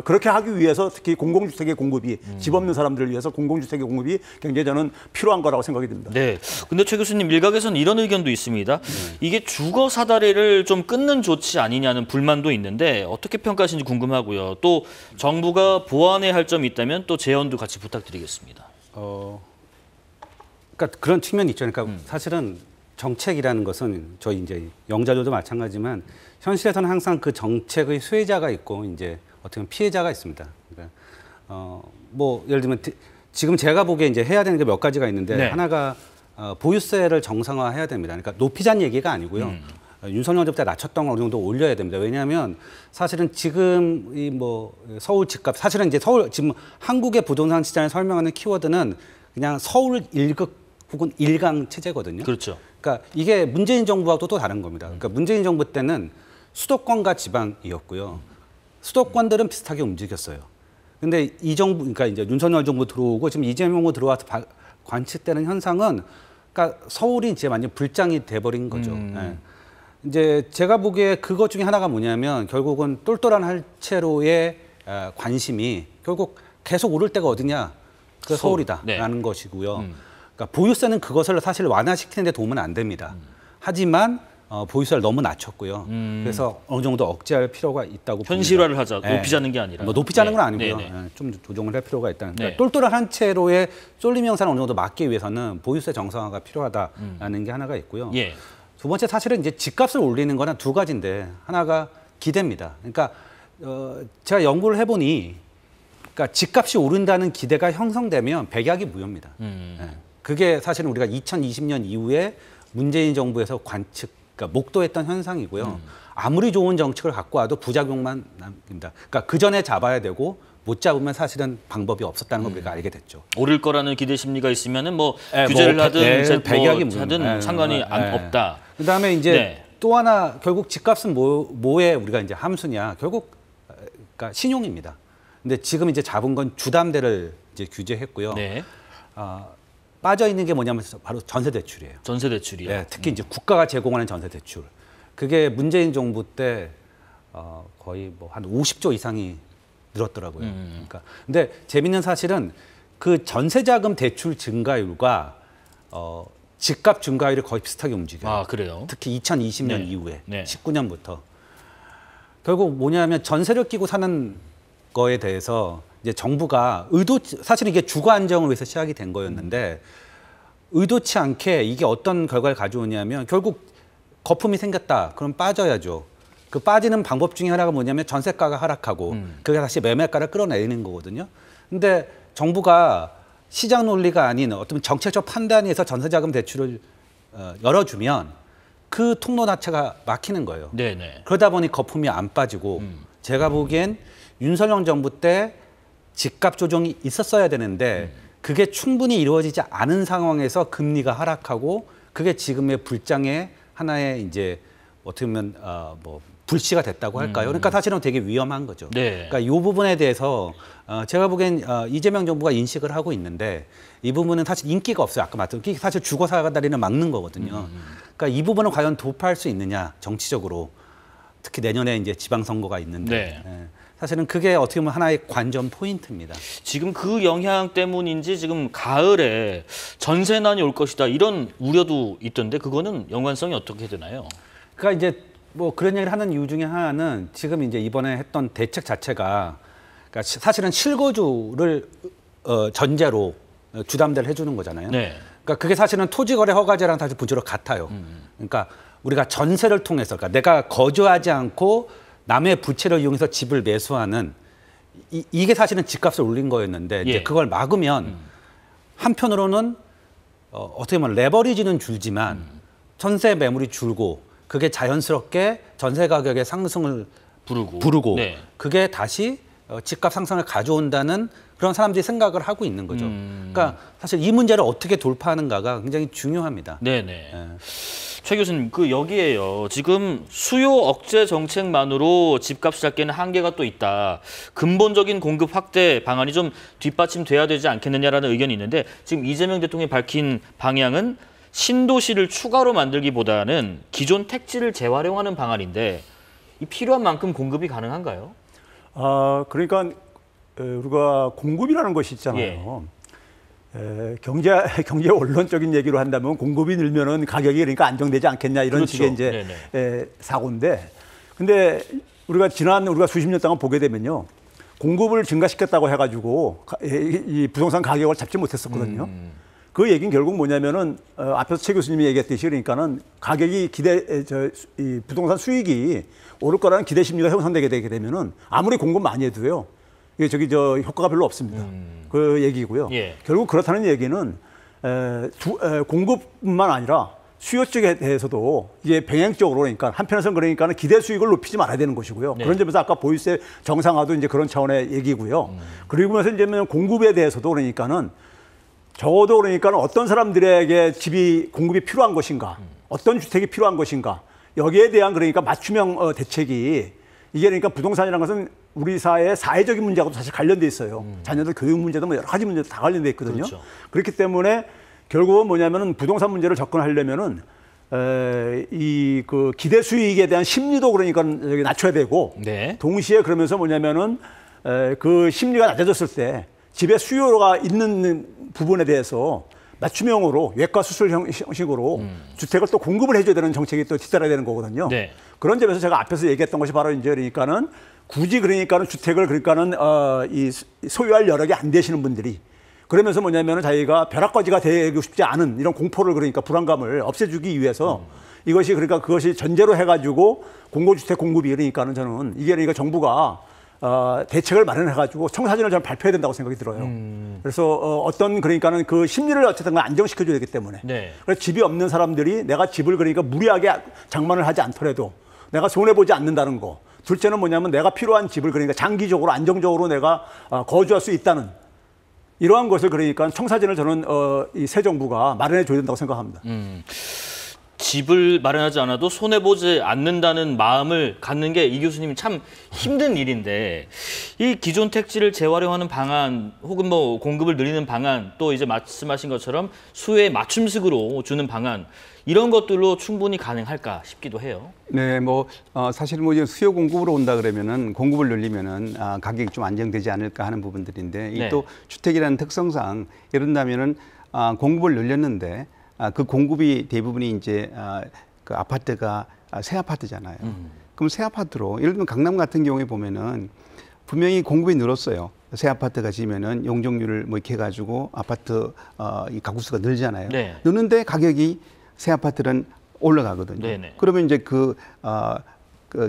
그렇게 하기 위해서 특히 공공주택의 공급이 집 없는 사람들을 위해서 공공주택의 공급이 굉장히 저는 필요한 거라고 생각이 듭니다. 네. 근데 최 교수님 일각에서는 이런 의견도 있습니다. 이게 주거 사다리를 좀 끊는 조치 아니냐는 불만도 있는데 어떻게 평가하시는지 궁금하고요. 또 정부가 보완해야 할 점이 있다면 또 제언도 같이 부탁드리겠습니다. 그러니까 그런 측면이 있죠. 그러니까 사실은 정책이라는 것은 저희 이제 영자들도 마찬가지지만 현실에서는 항상 그 정책의 수혜자가 있고 이제 어떻게 보면 피해자가 있습니다. 그러니까 뭐 예를 들면 지금 제가 보기에 이제 해야 되는 게 몇 가지가 있는데 네. 하나가 보유세를 정상화해야 됩니다. 그러니까 높이자는 얘기가 아니고요. 윤석열 정부 때 낮췄던 걸 어느 정도 올려야 됩니다. 왜냐하면 사실은 지금 이 뭐 서울 집값 사실은 이제 서울 지금 한국의 부동산 시장을 설명하는 키워드는 그냥 서울 1극 혹은 1강 체제거든요. 그렇죠. 그러니까 이게 문재인 정부하고도 또 다른 겁니다. 그러니까 문재인 정부 때는 수도권과 지방이었고요. 수도권들은 비슷하게 움직였어요. 근데 이 정부, 그러니까 이제 윤석열 정부 들어오고 지금 이재명 정부 들어와서 관측되는 현상은 그러니까 서울이 이제 완전 불장이 돼버린 거죠. 예. 이제 제가 보기에 그것 중에 하나가 뭐냐면 결국은 똘똘한 할채로의 관심이 결국 계속 오를 데가 어디냐? 그 서울이다라는 네. 것이고요. 그러니까 보유세는 그것을 사실 완화시키는 데 도움은 안 됩니다. 하지만 보유세를 너무 낮췄고요. 그래서 어느 정도 억제할 필요가 있다고 현실화를 봅니다. 하자. 높이자는 게 아니라. 뭐 높이자는 건 네. 아니고요. 네, 네. 좀 조정을 할 필요가 있다. 그러니까 네. 똘똘한 한 채로의 쏠림 형사를 어느 정도 막기 위해서는 보유세 정상화가 필요하다라는 게 하나가 있고요. 예. 두 번째 사실은 이제 집값을 올리는 거는 두 가지인데 하나가 기대입니다. 그러니까 제가 연구를 해보니 그러니까 집값이 오른다는 기대가 형성되면 백약이 무효입니다. 예. 그게 사실은 우리가 2020년 이후에 문재인 정부에서 그러니까 목도했던 현상이고요. 아무리 좋은 정책을 갖고 와도 부작용만 남깁니다. 그러니까 그 전에 잡아야 되고 못 잡으면 사실은 방법이 없었다는 걸 우리가 알게 됐죠. 오를 거라는 기대 심리가 있으면은 뭐 네, 규제를 뭐 하든 백약이 뭐 하든 네, 상관이 네. 없다. 그다음에 이제 네. 또 하나 결국 집값은 뭐에 우리가 이제 함수냐? 결국 그러니까 신용입니다. 근데 지금 이제 잡은 건 주담대를 이제 규제했고요. 네. 빠져 있는 게 뭐냐면 바로 전세 대출이에요. 전세 대출이요. 네, 특히 이제 국가가 제공하는 전세 대출. 그게 문재인 정부 때 거의 뭐 한 50조 이상이 늘었더라고요. 그러니까 근데 재밌는 사실은 그 전세자금 대출 증가율과 집값 증가율이 거의 비슷하게 움직여요. 아, 그래요? 특히 2020년 네. 이후에 네. 19년부터 결국 뭐냐면 전세를 끼고 사는 거에 대해서 이제 정부가 사실 이게 주거 안정을 위해서 시작이 된 거였는데 의도치 않게 이게 어떤 결과를 가져오냐면 결국 거품이 생겼다. 그럼 빠져야죠. 그 빠지는 방법 중에 하나가 뭐냐면 전세가가 하락하고 그게 다시 매매가를 끌어내리는 거거든요. 근데 정부가 시장 논리가 아닌 어떤 정책적 판단에서 전세자금 대출을 열어주면 그 통로 자체가 막히는 거예요. 네네. 그러다 보니 거품이 안 빠지고 제가 보기엔 윤석열 정부 때 집값 조정이 있었어야 되는데 그게 충분히 이루어지지 않은 상황에서 금리가 하락하고 그게 지금의 불장의 하나의 이제 어떻게 보면 뭐 불씨가 됐다고 할까요? 그러니까 사실은 되게 위험한 거죠. 네. 그러니까 이 부분에 대해서 제가 보기엔 이재명 정부가 인식을 하고 있는데 이 부분은 사실 인기가 없어요. 아까 말했던 사실 주거 사다리는 막는 거거든요. 그러니까 이 부분을 과연 도파할 수 있느냐 정치적으로 특히 내년에 이제 지방선거가 있는데 네. 사실은 그게 어떻게 보면 하나의 관전 포인트입니다. 지금 그 영향 때문인지 지금 가을에 전세난이 올 것이다 이런 우려도 있던데 그거는 연관성이 어떻게 되나요? 그러니까 이제 뭐 그런 얘기를 하는 이유 중에 하나는 지금 이제 이번에 했던 대책 자체가 그러니까 사실은 실거주를 전제로 주담대를 해주는 거잖아요. 네. 그러니까 그게 사실은 토지거래 허가제랑 사실 본질로 같아요. 그러니까 우리가 전세를 통해서 그러니까 내가 거주하지 않고 남의 부채를 이용해서 집을 매수하는 이게 사실은 집값을 올린 거였는데 예. 이제 그걸 막으면 한편으로는 어떻게 보면 레버리지는 줄지만 전세 매물이 줄고 그게 자연스럽게 전세 가격의 상승을 부르고 네. 그게 다시 집값 상승을 가져온다는 그런 사람들이 생각을 하고 있는 거죠. 그러니까 사실 이 문제를 어떻게 돌파하는가가 굉장히 중요합니다. 네네. 예. 최 교수님, 그 여기에요. 지금 수요 억제 정책만으로 집값을 잡기에는 한계가 또 있다. 근본적인 공급 확대 방안이 좀 뒷받침돼야 되지 않겠느냐라는 의견이 있는데 지금 이재명 대통령이 밝힌 방향은 신도시를 추가로 만들기보다는 기존 택지를 재활용하는 방안인데 이 필요한 만큼 공급이 가능한가요? 그러니까 우리가 공급이라는 것이 있잖아요. 경제 원론적인 얘기로 한다면 공급이 늘면은 가격이 그러니까 안정되지 않겠냐 이런 그렇죠. 식의 이제 사고인데, 근데 우리가 수십 년 동안 보게 되면요, 공급을 증가시켰다고 해가지고 이 부동산 가격을 잡지 못했었거든요. 그 얘기는 결국 뭐냐면은 앞에서 최 교수님이 얘기했듯이 그러니까는 가격이 이 부동산 수익이 오를 거라는 기대 심리가 형성되게 되게 되면은 아무리 공급 많이 해도요, 이게 효과가 별로 없습니다. 그 얘기고요. 결국 그렇다는 얘기는 공급뿐만 아니라 수요 쪽에 대해서도 이게 병행적으로, 그러니까 한편에서는 그러니까는 기대 수익을 높이지 말아야 되는 것이고요. 그런 점에서 아까 보유세 정상화도 이제 그런 차원의 얘기고요. 그리고 나서 이제 공급에 대해서도 그러니까는 적어도 그러니까 어떤 사람들에게 공급이 필요한 것인가, 어떤 주택이 필요한 것인가, 여기에 대한 그러니까 맞춤형 대책이, 이게 그러니까 부동산이라는 것은 우리 사회의 사회적인 문제하고도 사실 관련돼 있어요. 자녀들 교육 문제도 뭐 여러 가지 문제도 다 관련돼 있거든요. 그렇죠. 그렇기 때문에 결국은 뭐냐면은 부동산 문제를 접근하려면은 그 기대 수익에 대한 심리도 그러니까 낮춰야 되고, 동시에 그러면서 뭐냐면은 그 심리가 낮아졌을 때 집에 수요가 있는 부분에 대해서 맞춤형으로 외과 수술 형식으로 주택을 또 공급을 해줘야 되는 정책이 또 뒤따라야 되는 거거든요. 그런 점에서 제가 앞에서 얘기했던 것이 바로 이제 그러니까는 굳이 그러니까는 주택을 그러니까는 이 소유할 여력이 안 되시는 분들이, 그러면서 뭐냐면은 자기가 벼락거지가 되고 싶지 않은 이런 공포를, 그러니까 불안감을 없애주기 위해서 이것이 그러니까 그것이 전제로 해가지고 공고주택 공급이, 그러니까는 저는 이게 그러니까 정부가 대책을 마련해가지고 청사진을 저는 발표해야 된다고 생각이 들어요. 그래서 어떤 그러니까는 그 심리를 어쨌든 안정시켜줘야 되기 때문에. 그래서 집이 없는 사람들이 내가 집을 그러니까 무리하게 장만을 하지 않더라도 내가 손해보지 않는다는 거. 둘째는 뭐냐면 내가 필요한 집을 그러니까 장기적으로 안정적으로 내가 거주할 수 있다는 이러한 것을, 그러니까 청사진을 저는 이 새 정부가 마련해 줘야 된다고 생각합니다. 집을 마련하지 않아도 손해보지 않는다는 마음을 갖는 게 이 교수님이 참 힘든 일인데, 이 기존 택지를 재활용하는 방안 혹은 뭐 공급을 늘리는 방안, 또 이제 말씀하신 것처럼 수요에 맞춤식으로 주는 방안, 이런 것들로 충분히 가능할까 싶기도 해요. 네, 사실 이제 수요 공급으로 온다 그러면은 공급을 늘리면은 가격이 좀 안정되지 않을까 하는 부분들인데, 이 또 주택이라는 특성상 이런다면은 공급을 늘렸는데 그 공급이 대부분이 이제 그 아파트가 새 아파트잖아요. 그럼 새 아파트로, 예를 들면 강남 같은 경우에 보면은 분명히 공급이 늘었어요. 새 아파트가 지면은 용적률을 뭐 이렇게 해가지고 아파트 이 가구 수가 늘잖아요. 느는데 가격이 새 아파트는 올라가거든요. 그러면 이제 그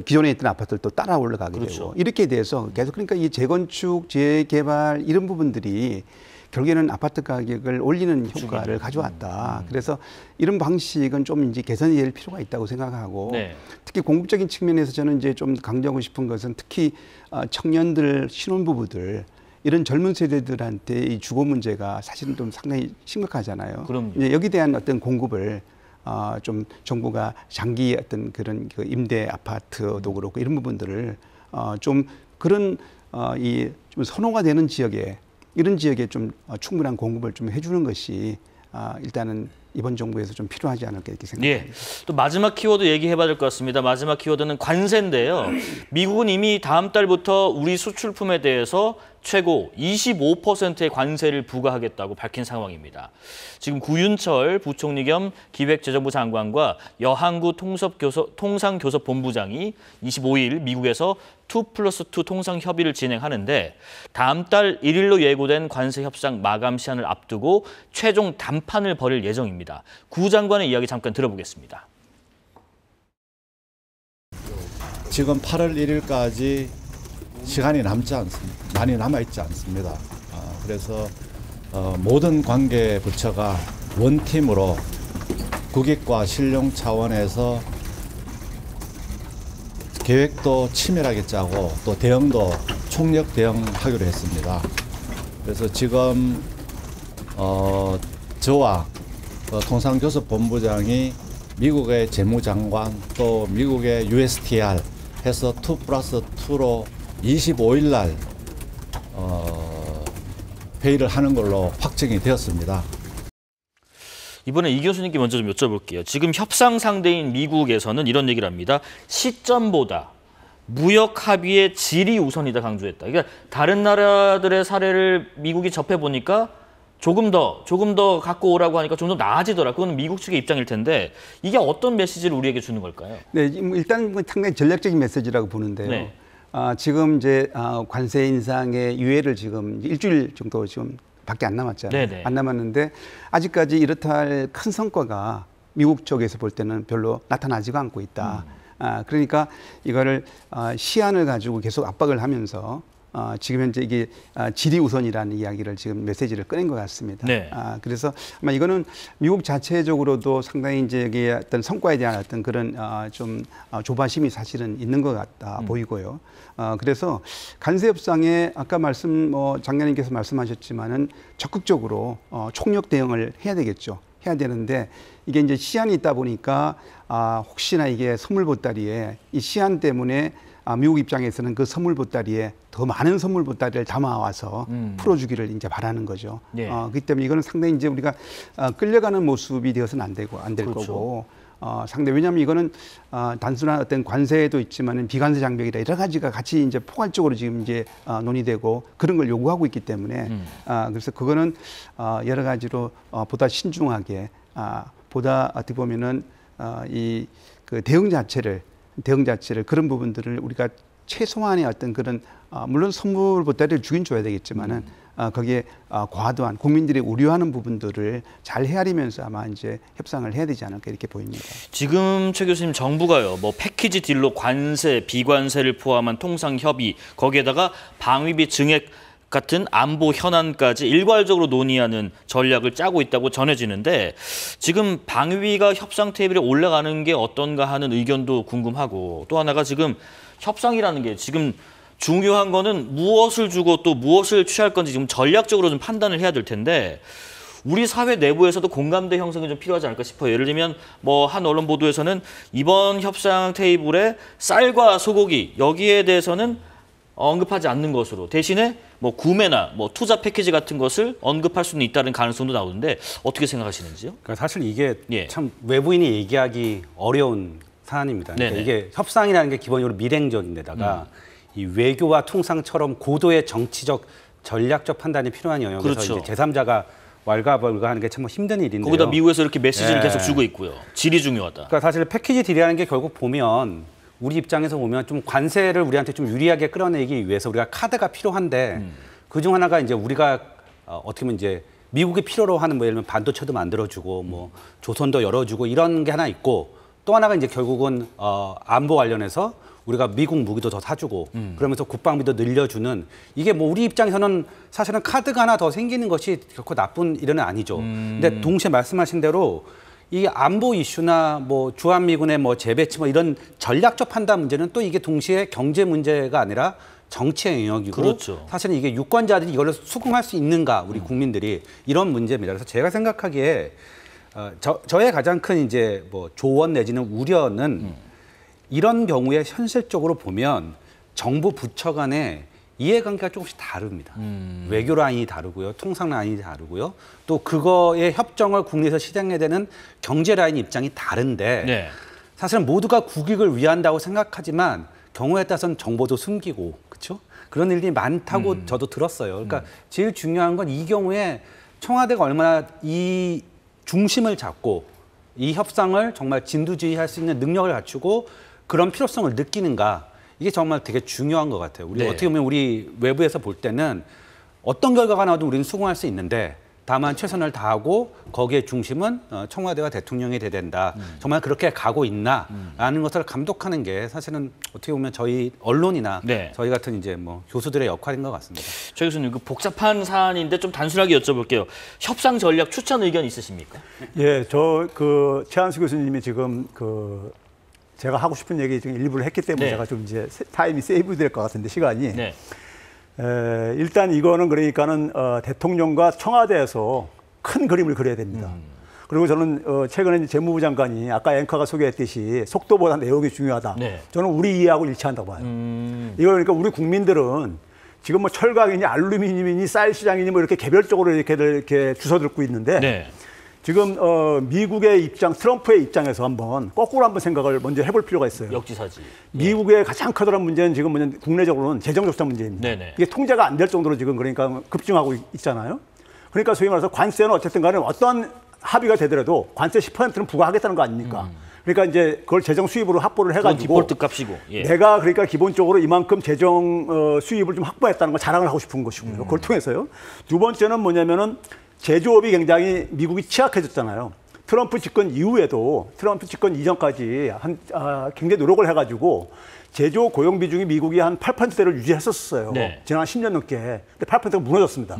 기존에 있던 아파트들도 따라 올라가게 되고, 이렇게 돼서 계속, 그러니까 이 재건축, 재개발 이런 부분들이 결국에는 아파트 가격을 올리는 효과를 가져왔다. 그래서 이런 방식은 좀 이제 개선이 될 필요가 있다고 생각하고, 특히 공급적인 측면에서 저는 이제 좀 강조하고 싶은 것은 특히 청년들, 신혼부부들, 이런 젊은 세대들한테 이 주거 문제가 사실은 좀 상당히 심각하잖아요. 이제 여기에 대한 어떤 공급을 좀 정부가 장기 어떤 그런 그 임대 아파트도 그렇고 이런 부분들을 좀 그런 좀 선호가 되는 지역에, 이런 지역에 좀 충분한 공급을 좀 해주는 것이 일단은 이번 정부에서 좀 필요하지 않을까 이렇게 생각합니다. 또 마지막 키워드 얘기해봐야 될 것 같습니다. 마지막 키워드는 관세인데요. 미국은 이미 다음 달부터 우리 수출품에 대해서 최고 25%의 관세를 부과하겠다고 밝힌 상황입니다. 지금 구윤철 부총리 겸 기획재정부 장관과 여한구 통상교섭본부장이 25일 미국에서 2+2 통상 협의를 진행하는데, 다음 달 1일로 예고된 관세 협상 마감 시한을 앞두고 최종 담판을 벌일 예정입니다. 구 장관의 이야기 잠깐 들어보겠습니다. 지금 8월 1일까지 시간이 남지 않습니다. 많이 남아있지 않습니다. 그래서 모든 관계 부처가 원팀으로 국익과 신용 차원에서 계획도 치밀하게 짜고 또 대응도 총력 대응하기로 했습니다. 그래서 지금 저와 통상교섭본부장이 미국의 재무장관 또 미국의 USTR 해서 2+2로 25일 날 회의를 하는 걸로 확정이 되었습니다. 이번에 이 교수님께 먼저 좀 여쭤볼게요. 지금 협상 상대인 미국에서는 이런 얘기를 합니다. 시점보다 무역 합의의 질이 우선이다 강조했다. 그러니까 다른 나라들의 사례를 미국이 접해 보니까 조금 더 갖고 오라고 하니까 좀 더 나아지더라. 그건 미국 측의 입장일 텐데 이게 어떤 메시지를 우리에게 주는 걸까요? 네, 일단 상당히 전략적인 메시지라고 보는데요. 네. 지금 이제 관세 인상의 유예를 지금 일주일 정도 지금 밖에 안 남았잖아요. 네네. 안 남았는데 아직까지 이렇다 할 큰 성과가 미국 쪽에서 볼 때는 별로 나타나지가 않고 있다. 그러니까 이거를 시한을 가지고 계속 압박을 하면서 지금 현재 이게 질이 우선이라는 이야기를 지금 메시지를 꺼낸 것 같습니다. 네. 그래서 아마 이거는 미국 자체적으로도 상당히 이제 이게 어떤 성과에 대한 어떤 그런 좀 조바심이 사실은 있는 것 같다 보이고요. 그래서 관세 협상에 아까 장관님께서 말씀하셨지만은 적극적으로 총력 대응을 해야 되겠죠. 해야 되는데 이게 이제 시한이 있다 보니까 혹시나 이게 선물 보따리에 이 시한 때문에 미국 입장에서는 그 선물 보따리에 더 많은 선물 보따리를 담아와서 풀어주기를 이제 바라는 거죠. 네. 그렇기 때문에 이거는 상당히 이제 우리가 끌려가는 모습이 되어서는 안 될 그렇죠. 거고. 상당히 왜냐하면 이거는 단순한 어떤 관세도 있지만은 비관세 장벽이다 여러 가지가 같이 이제 포괄적으로 지금 이제 논의되고 그런 걸 요구하고 있기 때문에 그래서 그거는 여러 가지로 보다 신중하게 보다 어떻게 보면은 이 그 대응 자체를 그런 부분들을 우리가 최소한의 어떤 그런 물론 선물 보따리를 주긴 줘야 되겠지만은 거기에 과도한 국민들이 우려하는 부분들을 잘 헤아리면서 아마 이제 협상을 해야 되지 않을까 이렇게 보입니다. 지금 최 교수님 정부가요, 뭐 패키지 딜로 관세, 비관세를 포함한 통상 협의, 거기에다가 방위비 증액 같은 안보 현안까지 일괄적으로 논의하는 전략을 짜고 있다고 전해지는데 지금 방위비가 협상 테이블에 올라가는 게 어떤가 하는 의견도 궁금하고 또 하나가 지금 협상이라는 게 지금 중요한 거는 무엇을 주고 또 무엇을 취할 건지 지금 전략적으로 좀 판단을 해야 될 텐데 우리 사회 내부에서도 공감대 형성이 좀 필요하지 않을까 싶어요. 예를 들면 뭐 한 언론 보도에서는 이번 협상 테이블에 쌀과 소고기 여기에 대해서는 언급하지 않는 것으로 대신에 뭐 구매나 뭐 투자 패키지 같은 것을 언급할 수는 있다는 가능성도 나오는데 어떻게 생각하시는지요? 그러니까 사실 이게 예. 참 외부인이 얘기하기 어려운 사안입니다. 그러니까 네네. 이게 협상이라는 게 기본적으로 밀행적인데다가 이 외교와 통상처럼 고도의 정치적 전략적 판단이 필요한 영역에서 그렇죠. 이제 제3자가 왈가왈가하는 게 참 힘든 일인데요. 거기다 미국에서 이렇게 메시지를 예. 계속 주고 있고요. 질이 중요하다. 그러니까 사실 패키지 딜이라는 게 결국 보면 우리 입장에서 보면 좀 관세를 우리한테 좀 유리하게 끌어내기 위해서 우리가 카드가 필요한데 그중 하나가 이제 우리가 어떻게 보면 이제 미국이 필요로 하는 뭐 예를 들면 반도체도 만들어주고 뭐 조선도 열어주고 이런 게 하나 있고 또 하나가 이제 결국은 안보 관련해서 우리가 미국 무기도 더 사주고 그러면서 국방비도 늘려주는 이게 뭐 우리 입장에서는 사실은 카드가 하나 더 생기는 것이 결코 나쁜 일은 아니죠. 근데 동시에 말씀하신 대로 이 안보 이슈나 뭐 주한미군의 뭐 재배치 뭐 이런 전략적 판단 문제는 또 이게 동시에 경제 문제가 아니라 정치의 영역이고 그렇죠. 사실은 이게 유권자들이 이걸 수긍할 수 있는가 우리 국민들이 이런 문제입니다. 그래서 제가 생각하기에 저의 가장 큰 이제 뭐 조언 내지는 우려는 이런 경우에 현실적으로 보면 정부 부처 간에 이해관계가 조금씩 다릅니다. 외교 라인이 다르고요. 통상 라인이 다르고요. 또 그거의 협정을 국내에서 실행해야 되는 경제 라인 입장이 다른데 네. 사실은 모두가 국익을 위한다고 생각하지만 경우에 따라서는 정보도 숨기고 그렇죠? 그런 일들이 많다고 저도 들었어요. 그러니까 제일 중요한 건 이 경우에 청와대가 얼마나 이 중심을 잡고 이 협상을 정말 진두지휘할 수 있는 능력을 갖추고 그런 필요성을 느끼는가. 이게 정말 되게 중요한 것 같아요. 우리 네. 어떻게 보면 우리 외부에서 볼 때는 어떤 결과가 나와도 우리는 수긍할 수 있는데 다만 최선을 다하고 거기에 중심은 청와대와 대통령이 돼야 된다. 정말 그렇게 가고 있나라는 것을 감독하는 게 사실은 어떻게 보면 저희 언론이나 네. 저희 같은 이제 뭐 교수들의 역할인 것 같습니다. 최 교수님, 그 복잡한 사안인데 좀 단순하게 여쭤볼게요. 협상 전략 추천 의견 있으십니까? 예, 최한수 교수님이 지금 제가 하고 싶은 얘기 지금 일부를 했기 때문에 네. 제가 좀 이제 타임이 세이브 될 것 같은데 시간이. 네. 일단 이거는 그러니까는 대통령과 청와대에서 큰 그림을 그려야 됩니다. 그리고 저는 최근에 재무부 장관이 아까 앵커가 소개했듯이 속도보다 내용이 중요하다. 네. 저는 우리 이해하고 일치한다고 봐요. 이거 그러니까 우리 국민들은 지금 뭐 철강이니 알루미늄이니 쌀 시장이니 뭐 이렇게 개별적으로 이렇게 주워들고 있는데 네. 지금 미국의 입장, 트럼프의 입장에서 거꾸로 한번 생각을 먼저 해볼 필요가 있어요. 역지사지. 미국의 가장 커다란 문제는 지금 뭐냐면 국내적으로는 재정 적자 문제입니다. 네네. 이게 통제가 안 될 정도로 지금 그러니까 급증하고 있잖아요. 그러니까 소위 말해서 관세는 어쨌든 간에 어떤 합의가 되더라도 관세 10%는 부과하겠다는 거 아닙니까? 그러니까 이제 그걸 재정 수입으로 확보를 해가지고 디폴트 값이고. 예. 내가 그러니까 기본적으로 이만큼 재정 수입을 좀 확보했다는 걸 자랑을 하고 싶은 것이고요. 그걸 통해서요. 두 번째는 뭐냐면은 제조업이 굉장히 미국이 취약해졌잖아요. 트럼프 집권 이후에도 트럼프 집권 이전까지 굉장히 노력을 해가지고 제조 고용 비중이 미국이 한 8%대를 유지했었어요. 네. 지난 10년 넘게. 근데 8%가 무너졌습니다.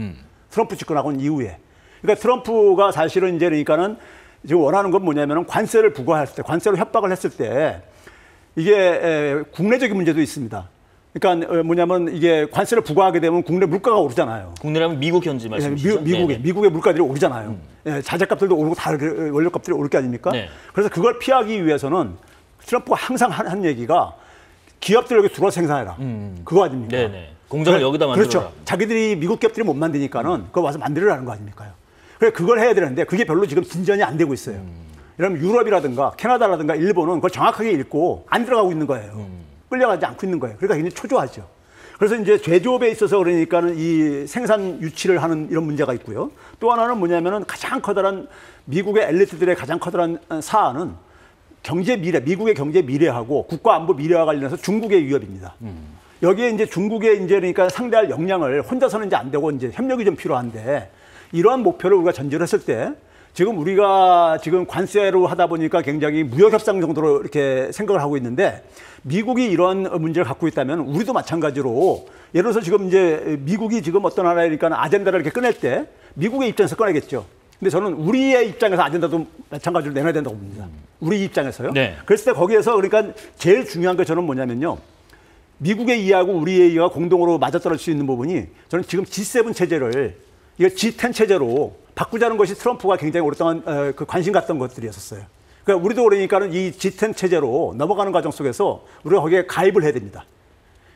트럼프 집권하고 이후에. 그러니까 트럼프가 사실은 이제 그러니까는 지금 원하는 건 뭐냐면은 관세를 부과했을 때, 관세로 협박을 했을 때 이게 국내적인 문제도 있습니다. 그러니까 뭐냐면 이게 관세를 부과하게 되면 국내 물가가 오르잖아요. 국내라면 미국 현지 말씀이시죠? 미국의 물가들이 오르잖아요. 예, 자재값들도 오르고 다른 원료값들이 오를 게 아닙니까? 네. 그래서 그걸 피하기 위해서는 트럼프가 항상 한 얘기가 기업들 여기 들어와 생산해라. 그거 아닙니까? 네네. 공장을 여기다 만들어라. 그렇죠. 자기들이 미국 기업들이 못 만드니까는 그거 와서 만들으라는 거 아닙니까요? 그래 그걸 해야 되는데 그게 별로 지금 진전이 안 되고 있어요. 이러면 유럽이라든가 캐나다라든가 일본은 그걸 정확하게 읽고 안 들어가고 있는 거예요. 끌려가지 않고 있는 거예요. 그러니까 굉장히 초조하죠. 그래서 이제 제조업에 있어서 그러니까는 이 생산 유치를 하는 이런 문제가 있고요. 또 하나는 뭐냐면은 가장 커다란 미국의 엘리트들의 가장 커다란 사안은 경제 미래, 미국의 경제 미래하고 국가 안보 미래와 관련해서 중국의 위협입니다. 여기에 이제 중국의 이제 그러니까 상대할 역량을 혼자서는 이제 안 되고 이제 협력이 좀 필요한데 이러한 목표를 우리가 전제를 했을 때 지금 우리가 지금 관세로 하다 보니까 굉장히 무역 협상 정도로 이렇게 생각을 하고 있는데 미국이 이런 문제를 갖고 있다면 우리도 마찬가지로 예를 들어서 지금 이제 미국이 지금 어떤 하나니까 아젠다를 이렇게 꺼낼 때 미국의 입장에서 꺼내겠죠. 근데 저는 우리의 입장에서 아젠다도 마찬가지로 내놔야 된다고 봅니다. 우리 입장에서요. 네. 그랬을 때 거기에서 그러니까 제일 중요한 게 저는 뭐냐면요. 미국의 이해하고 우리의 이해가 공동으로 맞아떨어질 수 있는 부분이 저는 지금 G7 체제를 이거 G10 체제로 바꾸자는 것이 트럼프가 굉장히 오랫동안 그 관심 갖던 것들이었어요. 그러니까 우리도 그러니까는 이 G10 체제로 넘어가는 과정 속에서 우리가 거기에 가입을 해야 됩니다.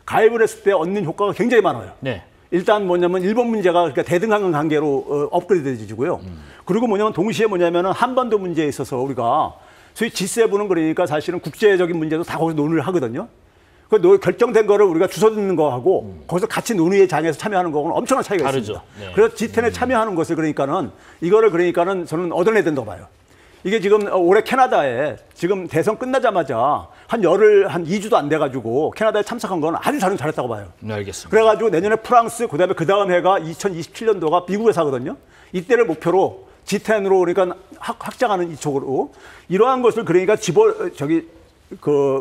가입을 했을 때 얻는 효과가 굉장히 많아요. 네. 일단 뭐냐면 일본 문제가 그러니까 대등한 관계로 업그레이드되지고요. 그리고 뭐냐면 동시에 뭐냐면은 한반도 문제에 있어서 우리가 소위 G7은 그러니까 사실은 국제적인 문제도 다 거기서 논의를 하거든요. 그 결정된 거를 우리가 주워 듣는 거하고 거기서 같이 논의의 장에서 참여하는 거하고는 엄청난 차이가 다르죠. 있습니다. 네. 그래서 G10에 참여하는 것을 그러니까는 이거를 그러니까는 저는 얻어내야 된다고 봐요. 이게 지금 올해 캐나다에 지금 대선 끝나자마자 한 2주도 안 돼가지고 캐나다에 참석한 건 아주 잘했다고 봐요. 네, 알겠습니다. 그래가지고 내년에 프랑스, 그다음에 그 다음 해가 2027년도가 미국에서 하거든요. 이때를 목표로 G10으로 그러니까 확장하는 이쪽으로 이러한 것을 그러니까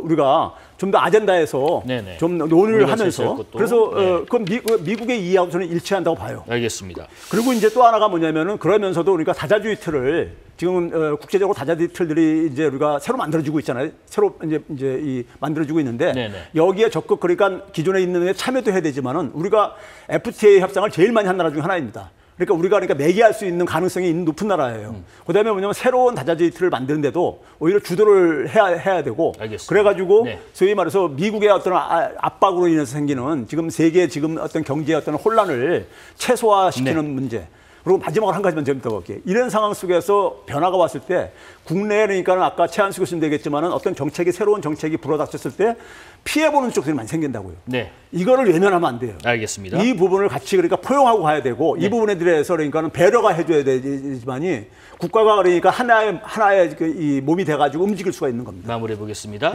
우리가 좀 더 아젠다에서 네네. 좀 논의를 하면서 제시할 것도. 그래서 네. 그건 미국의 이해하고 저는 일치한다고 봐요. 알겠습니다. 그리고 이제 또 하나가 뭐냐면은 그러면서도 우리가 다자주의 틀을 지금 국제적으로 다자주의 틀들이 이제 우리가 새로 만들어지고 있잖아요. 새로 이제 만들어지고 있는데 네네. 여기에 적극 그러니까 기존에 있는 데 참여도 해야 되지만은 우리가 FTA 협상을 제일 많이 한 나라 중 하나입니다. 그러니까 우리가 매개할 수 있는 가능성이 있는 높은 나라예요. 그다음에 뭐냐면 새로운 다자주의 틀을 만드는데도 오히려 주도를 해야 되고. 알겠습니다. 그래가지고 네. 소위 말해서 미국의 어떤 압박으로 인해서 생기는 지금 세계 지금 어떤 경제의 어떤 혼란을 최소화시키는 네. 문제. 그리고 마지막으로 한 가지만 좀 더 볼게요. 이런 상황 속에서 변화가 왔을 때 국내에 그러니까는 아까 최한수 교수님 되겠지만은 어떤 새로운 정책이 불어닥쳤을 때 피해보는 쪽들이 많이 생긴다고요. 네. 이거를 외면하면 안 돼요. 알겠습니다. 이 부분을 같이 그러니까 포용하고 가야 되고 네. 이 부분에 대해서 그러니까는 배려가 해줘야 되지만이 국가가 그러니까 하나의 이 몸이 돼가지고 움직일 수가 있는 겁니다. 마무리해 보겠습니다.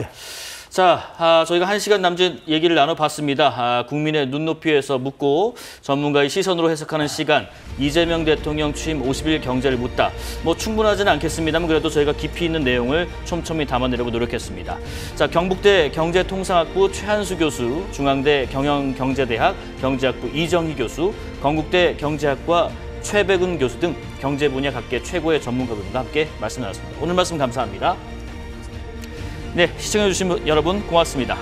자, 저희가 1시간 남짓 얘기를 나눠봤습니다. 국민의 눈높이에서 묻고 전문가의 시선으로 해석하는 시간, 이재명 대통령 취임 50일 경제를 묻다. 충분하지는 않겠습니다만 그래도 저희가 깊이 있는 내용을 촘촘히 담아내려고 노력했습니다. 자, 경북대 경제통상학부 최한수 교수, 중앙대 경영경제대학 경제학부 이정희 교수, 건국대 경제학과 최백운 교수 등 경제 분야 각계 최고의 전문가분들과 함께 말씀 나눴습니다. 오늘 말씀 감사합니다. 네, 시청해주신 여러분 고맙습니다.